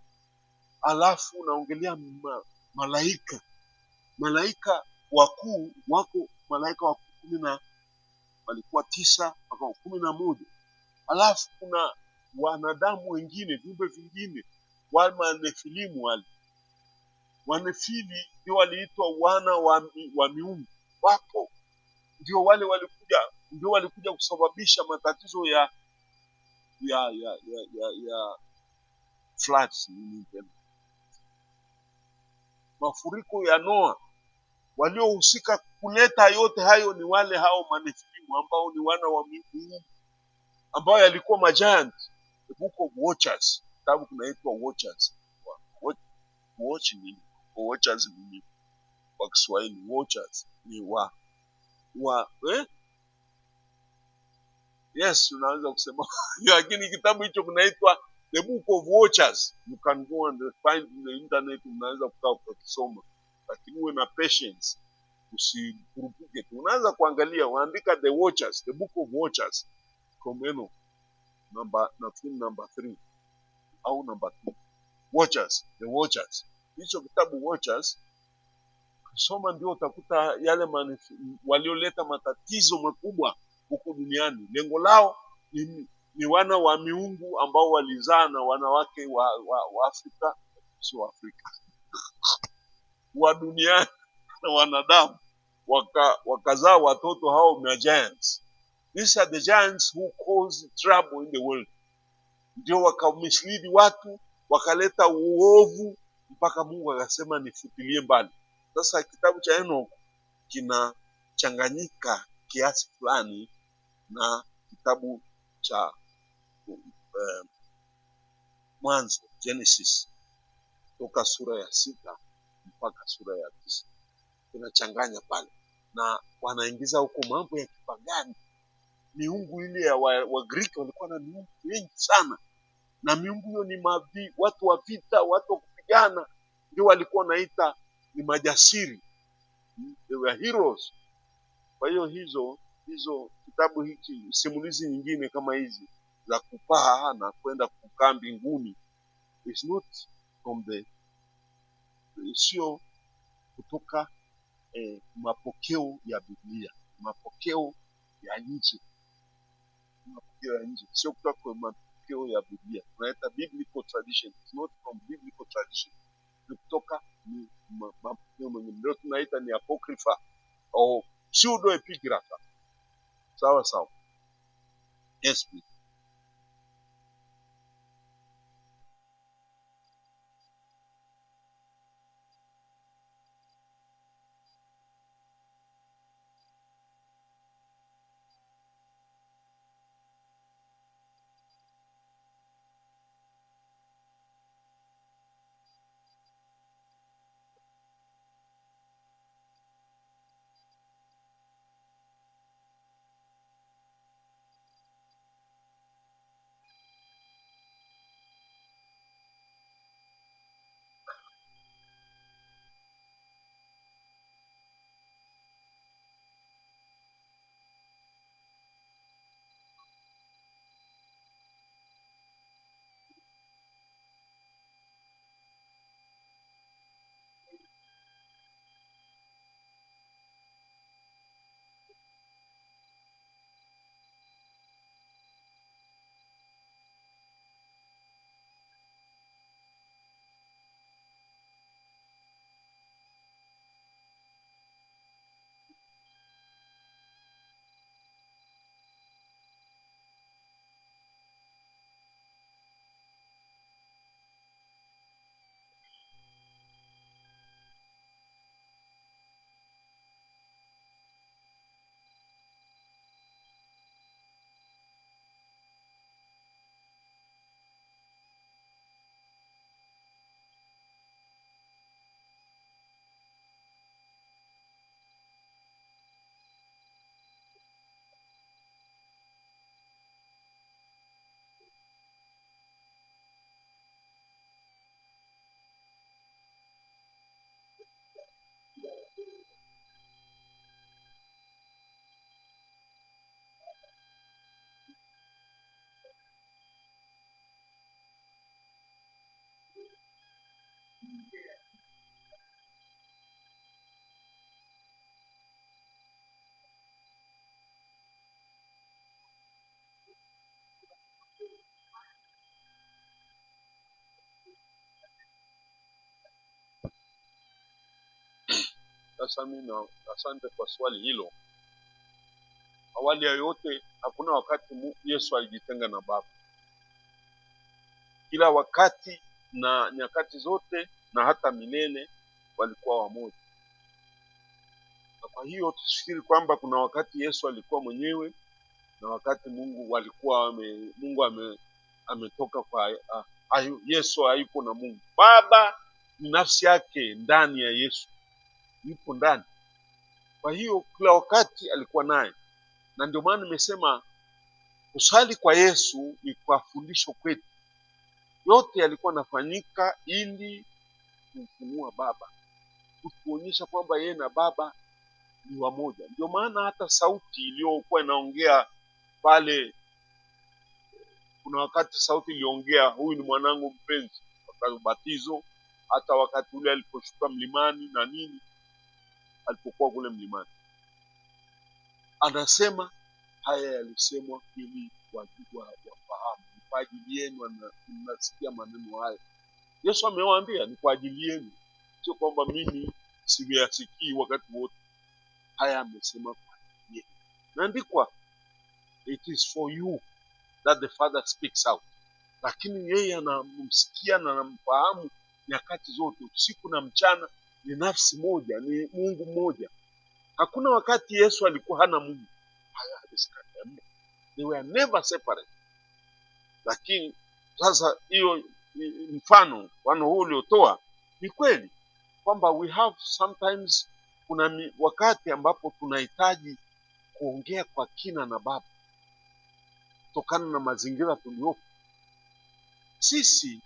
Alafu unaongelea malaika wakuu wako, malaika wakuu walikuwa 9 mpaka 11. Alafu kuna wanadamu wengine, viumbe vingine, wale manefilimu wale. Wanefili ndio waliitwa wana wa miungu. Wapo ndio wale walikuja kusababisha matatizo ya floods, mafuriko ya Noa. Waliohusika kuleta yote hayo ni wale hao manefilimu ambao ni wana wa miungu, ambao yalikuwa majiant. The Book of Watchers, kitabu kinaitwa Watchers. Watchers ni kwa Kiswahili, Watchers ni yes, unaweza kusema lakini kitabu hicho kinaitwa The Book of Watchers. You can go and find in the internet, unaweza kusoma, lakini uwe na patience, usikurupuke tu. Unaweza kuangalia, waandika The Watchers, The Book of Watchers from Enoch, number 3 au number 2. Watchers, The Watchers. Hicho kitabu Watchers kusoma ndio utakuta yale walioleta matatizo makubwa huko duniani. Lengo lao ni wana wa miungu ambao walizaa na wanawake wa Afrika, sio Afrika, wa duniani na wanadamu, wakazaa watoto hao na giants. These are the giants who cause trouble in the world. Ndio wakamislead watu, wakaleta uovu mpaka Mungu akasema nifutilie mbali. Sasa kitabu cha Enoch kinachanganyika kiasi fulani na kitabu cha Mwanzo, Genesis, toka sura ya 6 mpaka sura ya 9. Kinachanganya pale. na wanaingiza huko mambo ya kipagani. Miungu ile ya Wagiriki walikuwa na miungu wengi sana, na miungu hiyo ni watu wa vita, watu wa kupigana, ndio walikuwa wanaita ni majasiri. They were heroes. Kwa hiyo hizo kitabu hiki, simulizi nyingine kama hizi za kupaa na kwenda kukaa mbinguni is not from sio kutoka mapokeo ya Biblia, mapokeo ya nje, sio kutoka kwa mapokeo ya Biblia. Tunaita biblical tradition. It's not from biblical tradition. Ni kutoka mapokeo mengine, ndio tunaita ni apocrypha au pseudo epigrapha. Sawa sawa. Yes, please. Sasa mimi asante kwa swali hilo. Awali ya yote, hakuna wakati Yesu alijitenga na Baba. Kila wakati na nyakati zote na hata milele walikuwa wamoja. Na kwa hiyo tusifikiri kwamba kuna wakati Yesu alikuwa mwenyewe na wakati Mungu ametoka kwa Yesu hayupo na Mungu. Baba ni nafsi yake ndani ya Yesu, yupo ndani. Kwa hiyo kila wakati alikuwa naye, na ndio maana nimesema kusali kwa Yesu ni kwa fundisho kwetu. Yote yalikuwa nafanyika ili kumfunua Baba, kutuonyesha kwamba yeye na Baba ni wamoja. Ndio maana hata sauti iliyokuwa inaongea pale, kuna wakati sauti iliongea, huyu ni mwanangu mpenzi, wakati ubatizo, hata wakati ule aliposhuka mlimani na nini, alipokuwa kule mlimani, anasema haya yalisemwa ili wafahamu, ni kwa ajili yenu mnasikia maneno haya. Yesu amewaambia ni kwa ajili yenu, sio kwamba mimi siyasikii wakati wote. Haya amesema kwa ajili yenu. Naandikwa, it is for you that the Father speaks out. Lakini yeye anamsikia na anamfahamu nyakati zote, usiku na mchana. Ni nafsi moja, ni Mungu mmoja. Hakuna wakati Yesu alikuwa hana Mungu. They were never separate. Lakini sasa hiyo mfano huu uliotoa ni kweli kwamba we have sometimes kuna wakati ambapo tunahitaji kuongea kwa kina na Baba kutokana na mazingira tuliopo. Sisi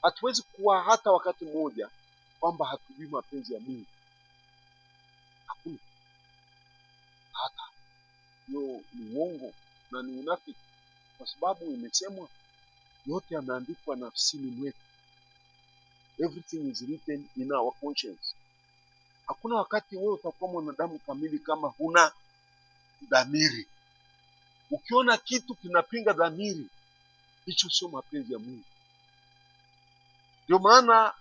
hatuwezi kuwa hata wakati mmoja kwamba hatujui mapenzi ya Mungu. Hakuna. Hata hiyo ni uongo na ni unafiki, kwa sababu imesemwa yote yameandikwa nafsini mwetu. Everything is written in our conscience. Hakuna wakati wewe utakuwa mwanadamu kamili kama huna dhamiri. Ukiona kitu kinapinga dhamiri, hicho sio mapenzi ya Mungu. Ndio maana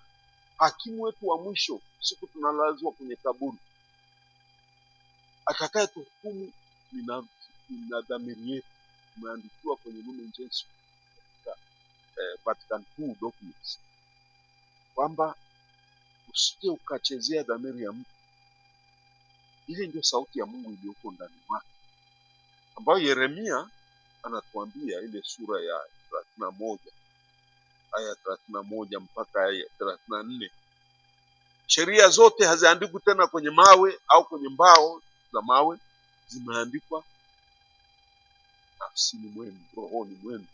hakimu wetu wa mwisho, siku tunalazwa kwenye kaburi, atakaye tuhukumu na dhamiri yetu, imeandikiwa kwenye Lumen Gentium Vatican II documents, kwamba usije ukachezea dhamiri ya mtu. Ile ndio sauti ya Mungu iliyoko ndani mwake, ambayo Yeremia anatuambia ile sura ya 31 aya 31 mpaka aya 34. Sheria zote haziandikwi tena kwenye mawe au kwenye mbao za mawe, zimeandikwa nafsini mwenu, rohoni mwenu.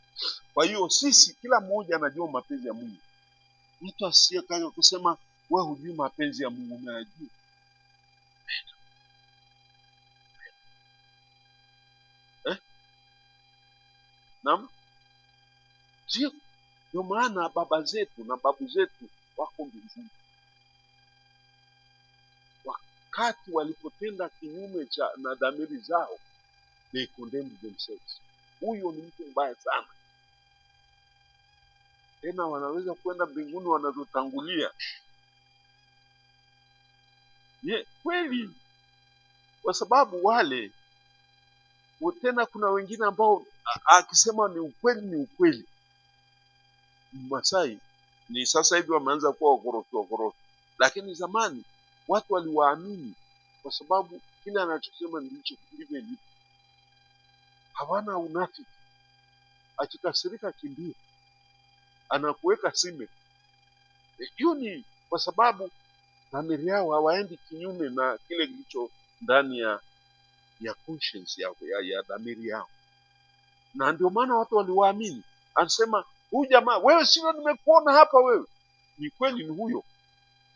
Kwa hiyo sisi, kila mmoja anajua mapenzi ya Mungu. Mtu asiyekaja kusema wewe hujui mapenzi ya Mungu, unayajua. Naam? Ndio maana baba zetu na babu zetu wako mbinguni, wakati walipotenda kinyume na dhamiri zao, they condemned themselves. Huyo ni mtu mbaya sana. Tena wanaweza kwenda mbinguni wanazotangulia. Kweli, kwa sababu wale tena, kuna wengine ambao akisema ni ukweli ni ukweli. Masai ni sasa hivi wameanza kuwa wakorofi, lakini zamani watu waliwaamini kwa sababu kile anachosema ndicho ndivyo ilivyo. Hawana unafiki. Akikasirika kimbia, anakuweka sime. Hiyo ni kwa sababu dhamiri yao hawaendi kinyume na kile kilicho ndani ya conscience yao, ya dhamiri yao. Na ndio maana watu waliwaamini. Anasema huyu jamaa, wewe sio nimekuona hapa wewe. Ni kweli ni huyo,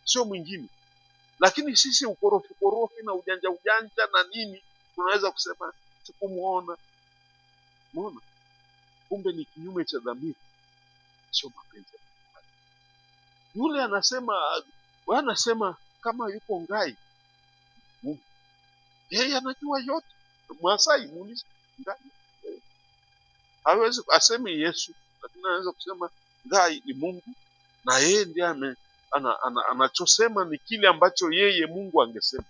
sio mwingine. Lakini sisi ukorofi na ujanja na nini, tunaweza kusema sikumuona. Unaona? Kumbe ni kinyume cha dhamiri, sio mapenzi. Yule anasema kama yuko Ngai, yeye anajua yote. Masai muulize Ngai, hawezi aseme Yesu, lakini anaweza kusema Ngai ni Mungu, na yeye ndiye anachosema ni kile ambacho yeye Mungu angesema.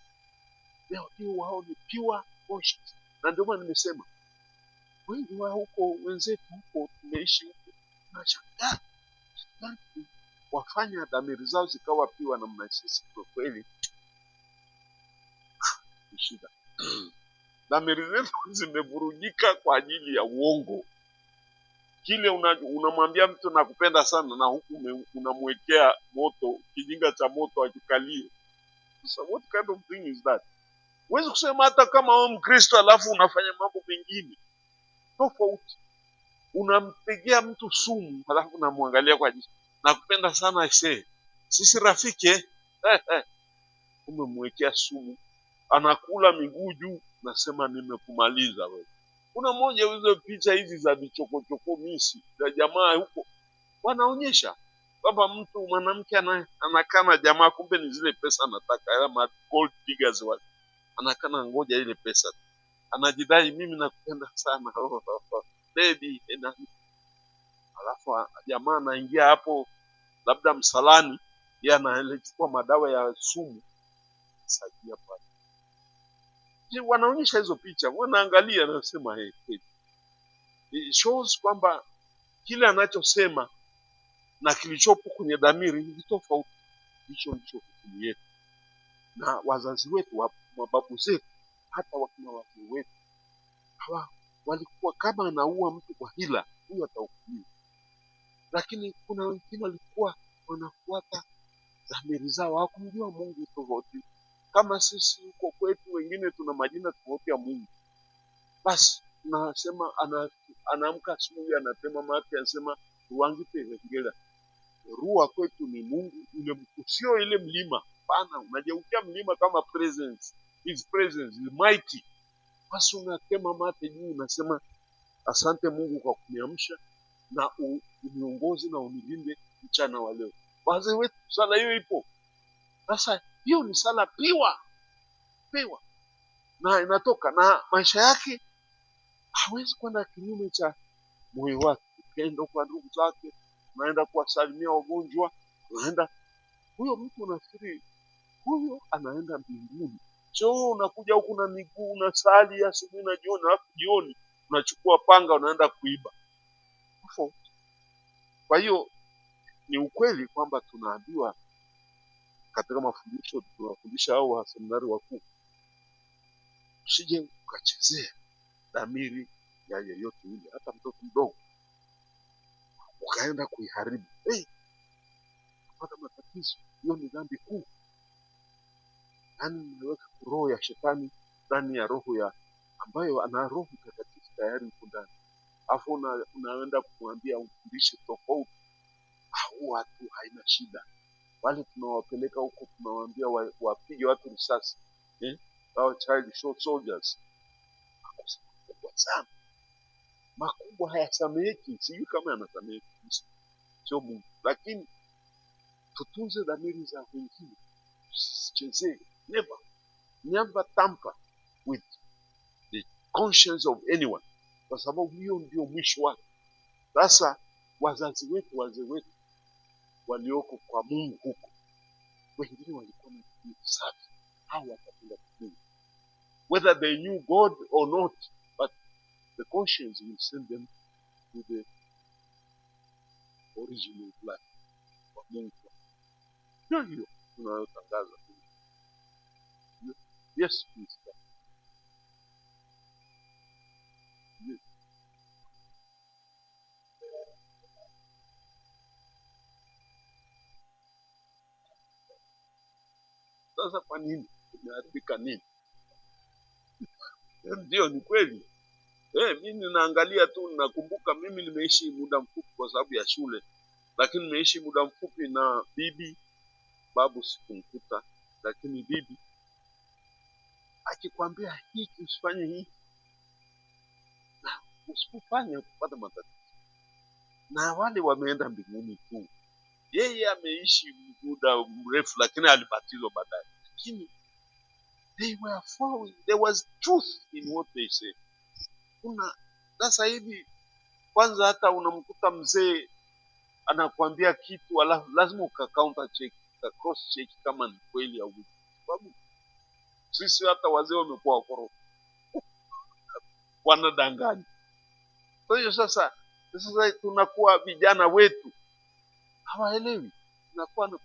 Leo hiyo wao ni pure conscience. Na ndio maana nimesema wengi wao huko, wenzetu huko tumeishi huko, tunashangaa wafanya dhamiri zao zikawa piwa na mnasisi. Kwa kweli ni shida. Dhamiri zetu zimevurugika kwa ajili ya uongo. Kile unamwambia mtu nakupenda sana, na huku unamwekea moto, kijinga cha moto akikalie. So what kind of thing is that? Huwezi kusema hata kama wewe Mkristo alafu unafanya mambo mengine tofauti. Unampigia mtu sumu alafu unamwangalia kwa jicho, nakupenda sana aisee, sisi rafiki umemwekea sumu, anakula miguu juu, nasema nimekumaliza wewe. Kuna mmoja hizo picha hizi za vichokochoko misi za jamaa huko wanaonyesha kwamba mtu mwanamke anakana jamaa, kumbe ni zile pesa anataka, ama gold diggers wale, anakana ngoja ile pesa, anajidai mimi nakupenda sana baby. Alafu jamaa anaingia hapo labda msalani, yeye anachukua madawa ya sumu sajia pale. Wanaonyesha hizo picha, wanaangalia na kusema it shows kwamba kile anachosema na kilichopo kwenye dhamiri ni tofauti. Hicho ndicho hukumu yetu. Na wazazi wetu, mababu zetu, hata wakina wazee wetu, hawa walikuwa kama anaua mtu kwa hila, huyo atahukumiwa. Lakini kuna wengine walikuwa wanafuata dhamiri zao, hawakumjua Mungu tofauti kama sisi huko kwetu wengine tuna majina tofauti ya Mungu, basi tunasema anaamka asubuhi anatema mate anasema ruangite vengela. Ruwa kwetu ni Mungu, sio ile mlima. Pana unajeukia mlima kama presence. His presence is mighty. Basi unatema mate juu unasema asante Mungu kwa kuniamsha na uniongoze na unilinde mchana wa leo. Wazee wetu sala hiyo ipo. Sasa hiyo ni sala piwa na inatoka na maisha yake, hawezi kwenda kinyume cha moyo wake. Ukienda kwa ndugu zake, unaenda kuwasalimia wagonjwa, unaenda, huyo mtu unafikiri huyo anaenda mbinguni. Sio unakuja huku na miguu unasali asubuhi na jioni, alafu jioni unachukua panga unaenda kuiba. Kwa hiyo ni ukweli kwamba tunaambiwa katika mafundisho, tunawafundisha hao wa seminari wakuu, usije ukachezea dhamiri ya yeyote yule, hata mtoto mdogo ukaenda kuiharibu. Kupata matatizo, hiyo ni dhambi kuu. Yaani unaweka roho ya shetani ndani ya roho ya ambayo ana Roho Mtakatifu tayari huko ndani, afu unaenda kumwambia ufundishe tofauti. Hao watu haina shida, wale tunawapeleka huko tunawaambia wapige watu risasi, hao child soldiers. Makosa makubwa sana, makubwa hayasameheki. Sijui kama yanasameheki, sio Mungu. Lakini tutunze dhamiri za wengine, tusichezee. Never tamper with the conscience of anyone, kwa sababu hiyo ndio mwisho wake. Sasa wazee wetu walioko kwa Mungu huko, wengine walikuwa na safi, hao watapenda Mungu whether they knew God or not, but the conscience will send them to the original life wa Mungu. Hiyo tunayotangaza. Yes, please. Yes. Sasa kwa nini imeharibika nini? Ndio, ni kweli. Mimi ninaangalia tu, ninakumbuka mimi nimeishi muda mfupi kwa sababu ya shule, lakini nimeishi muda mfupi na babu sikumkuta, lakini bibi akikwambia hiki usifanye hiki, na usipofanya kupata matatizo. Na wale wameenda mbinguni tu, yeye ameishi muda mrefu, lakini alibatizwa baadaye. Lakini they were following, there was truth in what they said. Sasa hivi kwanza hata unamkuta mzee anakuambia kitu, alafu lazima counter check, cross check kama ni kweli au vipi. Sababu sisi hata wazee wamekuwa wakorofi, wanadanganya. Kwa hiyo sasa tunakuwa vijana wetu hawaelewi, tunakuwa na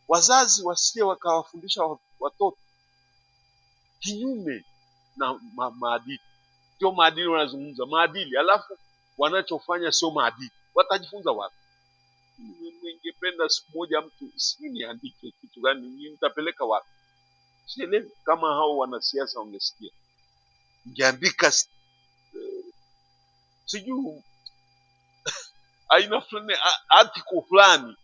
wazazi wasije wakawafundisha watoto kinyume na maadili. Sio maadili wanazungumza, maadili alafu wanachofanya sio maadili. Watajifunza wapi? Ningependa siku moja mtu niandike kitu gani, nitapeleka wapi? Sielewi. Kama hao wanasiasa wangesikia, ningeandika sijui aina fulani article fulani,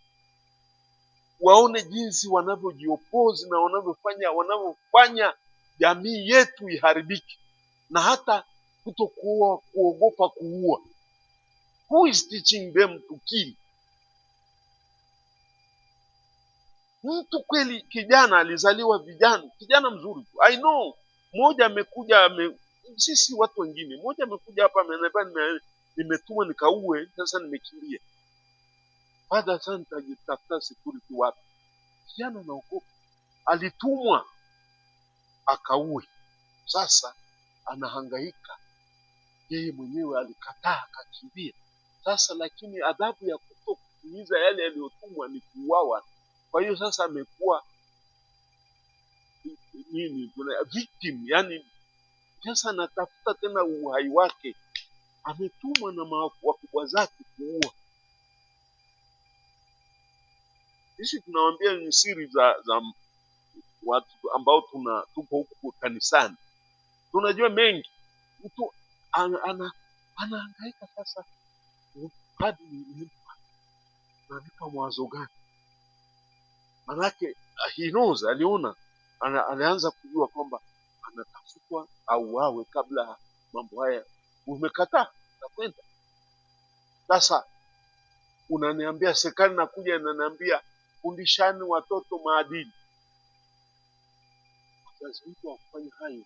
waone jinsi wanavyojiopozi na wanavyofanya jamii yetu iharibiki, na hata kuogopa kuua. Who is teaching them to kill? Mtu kweli, kijana alizaliwa kijana mzuri tu. I know mmoja amekuja sisi watu wengine, mmoja amekuja hapa ameniambia nimetumwa nikaue, sasa nimekimbia. Baada sana nitajitafuta security wapi? Kijana anaogopa, alitumwa akaue, sasa anahangaika. Yeye mwenyewe alikataa akakimbia. Sasa lakini adhabu ya kutokutimiza yale yaliyotumwa ni kuuawa. Kwa hiyo sasa amekuwa victim, yani sasa anatafuta tena uhai wake. Ametumwa na wakubwa zake kuua. Sisi tunawaambia ni siri za watu ambao tupo huku kanisani tunajua mengi. Mtu anahangaika sasa, hadi nanipa mwazo gani? Manake he knows, aliona, anaanza kujua kwamba anatafutwa au wawe kabla mambo haya. Umekataa na kwenda sasa, unaniambia serikali nakuja inaniambia fundishani watoto maadili. Wazazi wetu wakufanya hayo,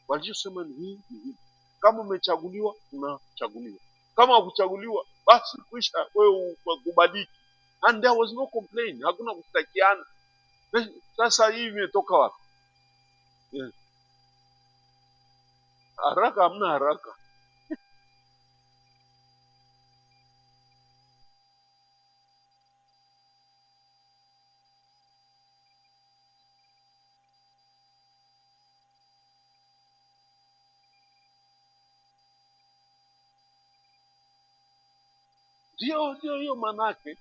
walichosema ni hii. Kama umechaguliwa unachaguliwa, kama hukuchaguliwa basi kuisha, wewe ukubadiki. And there was no complaint, hakuna kustakiana. Sasa hii imetoka wapi? Haraka, hamna haraka. Ndio hiyo manake.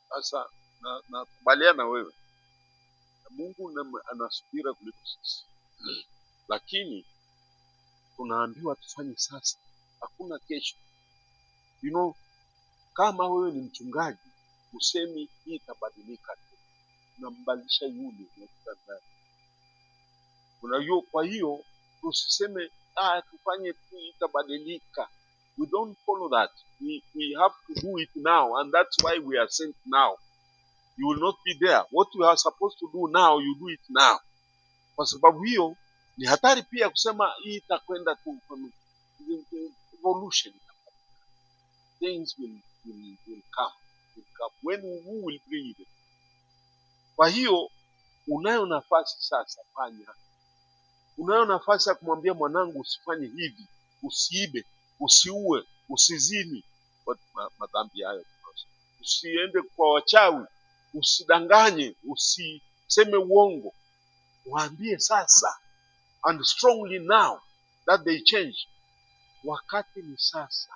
Sasa nakubaliana na wewe, Mungu anasubira kuliko sisi, lakini tunaambiwa tufanye sasa, hakuna kesho. Kama wewe ni mchungaji, usemi hii itabadilika tu, unambadilisha yule unakutana. Unajua, kwa hiyo tusiseme tufanye tu itabadilika. We don't follow that. We have to do it now, and that's why we are sent now. You will not be there. What you are supposed to do now, you do it now. Kwa sababu hiyo ni hatari pia kusema hii itakwenda tu. Evolution, things will come. When who will bring it? Kwa hiyo unayo nafasi sasa, fanya. Unayo nafasi ya kumwambia mwanangu, usifanye hivi, usiibe, usiue, usizini, madhambi hayo. Usiende kwa wachawi, usidanganye, usiseme uongo. Waambie sasa, and strongly now that they change. Wakati ni sasa.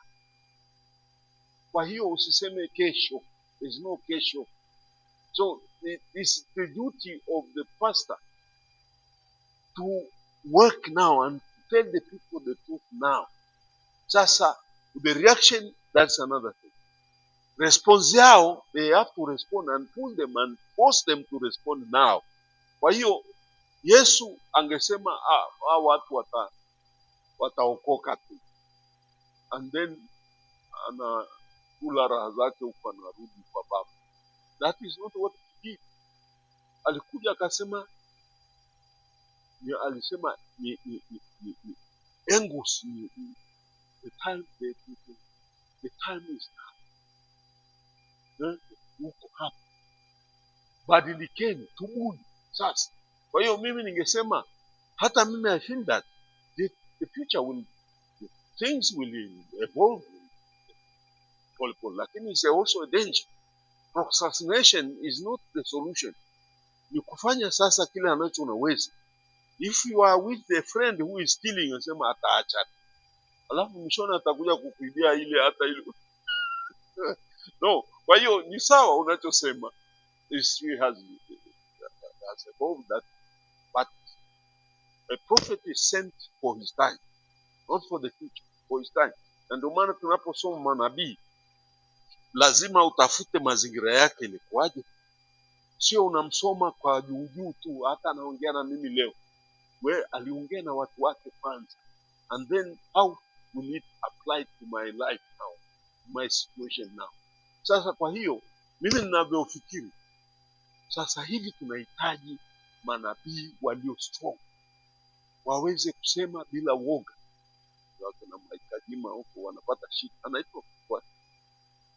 Kwa hiyo usiseme kesho. There's no kesho. So it's the duty of the pastor to work now and tell the people the truth now. Sasa the reaction, that's another thing. Response yao, they have to respond and pull them and force them to respond now. Kwa hiyo Yesu angesema watu wataokoka tu, and then anakula raha zake huko anarudi kwa Baba. That is not what he did. Alikuja akasema, alisema Angus, the time is now. Uko hapa, badilikeni, tubuni sasa. Kwa hiyo mimi ningesema hata mimi I feel that the future will, things will evolve polepole, lakini it's also a danger. Procrastination is not the solution. Ni kufanya sasa kile anacho unaweza. If you are with a friend who is stealing, unasema ataacha, alafu mwishoni atakuja kukuibia ile hata ile no. Kwa hiyo ni sawa unachosema, history has evolved that, but a prophet is sent for his time, not for the future, for his time. Na ndio maana tunaposoma manabii lazima utafute mazingira yake ilikuwaje. Sio unamsoma kwa juu tu. Hata anaongea na mimi leo, we aliongea na watu wake kwanza, and then how will it apply to my life now, my situation now. Sasa kwa hiyo mimi ninavyofikiri sasa hivi tunahitaji manabii walio strong, waweze kusema bila woga. Watu na mahitaji huko wanapata shida, anaitwa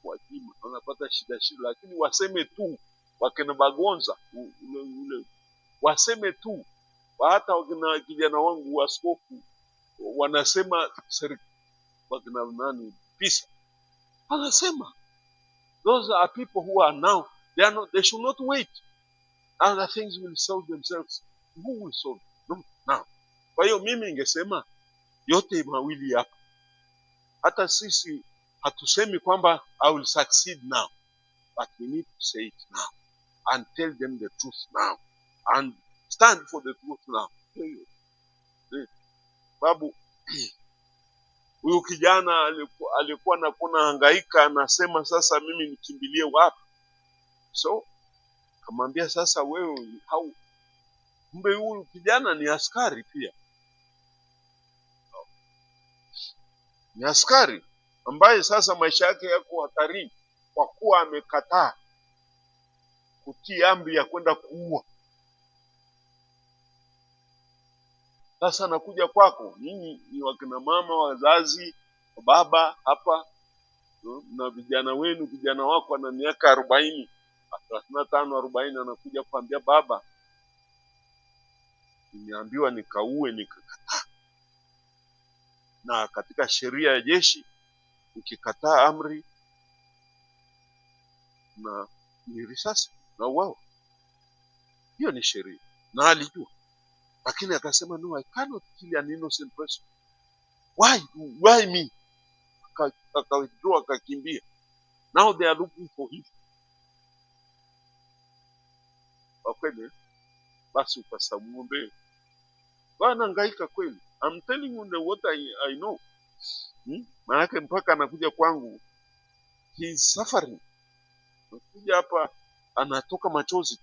wajima, wanapata shida, lakini waseme tu. Wakina Bagonza ule waseme tu. Hata wakina kijana wangu waskofu wanasema wakina nani Pisa anasema those are people who are now, they should not wait. Other things will solve themselves. Who will solve? No, now. Kwa hiyo mimi ningesema yote mawili hapa. Hata sisi hatusemi kwamba I will succeed now, but we need to say it now and tell them the truth now and stand for the truth now. Babu huyu kijana alikuwa nakuna hangaika, anasema sasa mimi nikimbilie wapi? So kamwambia sasa wewe kumbe huyu kijana ni askari pia. Ni askari ambaye sasa maisha yake yako hatarini kwa kuwa amekataa kutii amri ya kwenda kuua. Sasa nakuja kwako, nyinyi ni wakina mama, wazazi, baba hapa na vijana wenu. Vijana wako ana miaka 40, 35, 40, anakuja kuambia baba, nimeambiwa nikaue nikakataa. Na katika sheria ya jeshi ukikataa amri na ni risasi na wao. Hiyo ni sheria na alijua, lakini akasema no, I cannot kill an innocent person. Why me? Akawithdraw, akakimbia. Now they are looking for him. Wakweli basi ukasamwombe. Bwana hangaika kweli. I'm telling you what I know. Maana mpaka anakuja kwangu, he is suffering. Anakuja hapa anatoka machozi,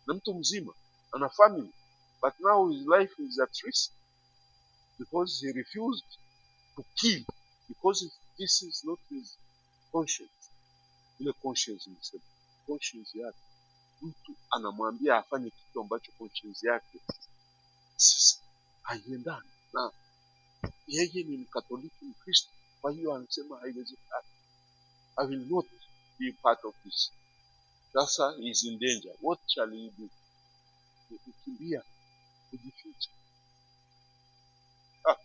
na mtu mzima, ana family, but now his life is at risk because he refused to kill, because this is not his conscience. Ile conscience ni sema, conscience yake, mtu anamwambia afanye kitu ambacho conscience yake haiendani na yeye ni Mkatoliki, Mkristo. Kwa hiyo anasema haiwezekani, I will not be part of this. Sasa he is in danger. What shall he do? Kukimbia, kujificha.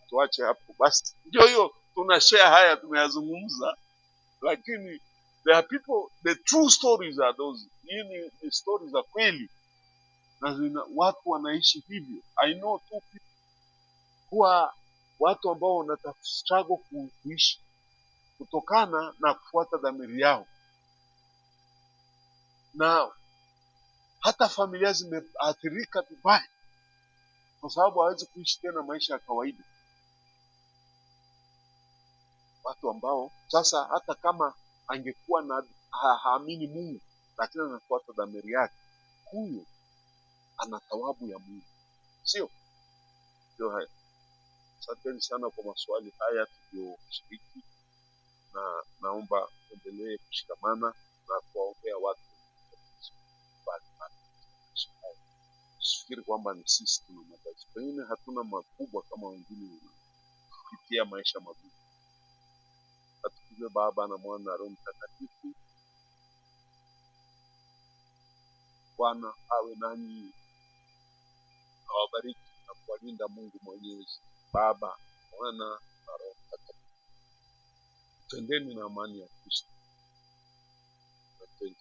Tuache hapo basi. Ndio hiyo tunashare haya tumeyazungumza, lakini there are people, the true stories are those. Hii ni stories za kweli na watu wanaishi hivyo. I know two people kuwa watu ambao wanatafuta struggle kuishi kutokana na kufuata dhamiri yao, na hata familia zimeathirika vibaya kwa sababu hawezi kuishi tena maisha ya kawaida. Watu ambao sasa hata kama angekuwa na haamini Mungu, lakini anafuata dhamiri yake, huyo ana thawabu ya Mungu, sio? Ndio haya. Asanteni sana kwa maswali haya tulioshiriki, na naomba endelee kushikamana na kuwaombea watu. Sifikiri kwamba ni sisi tuna matatizo, pengine hatuna makubwa kama wengine kupitia maisha magumu. Atukuzwe Baba na Mwana na Roho Mtakatifu. Bwana awe nanyi. awabariki na kuwalinda Mungu Mwenyezi, Baba, Mwana na Roho Mtakatifu. Tendeni na amani ya Kristo. Asante.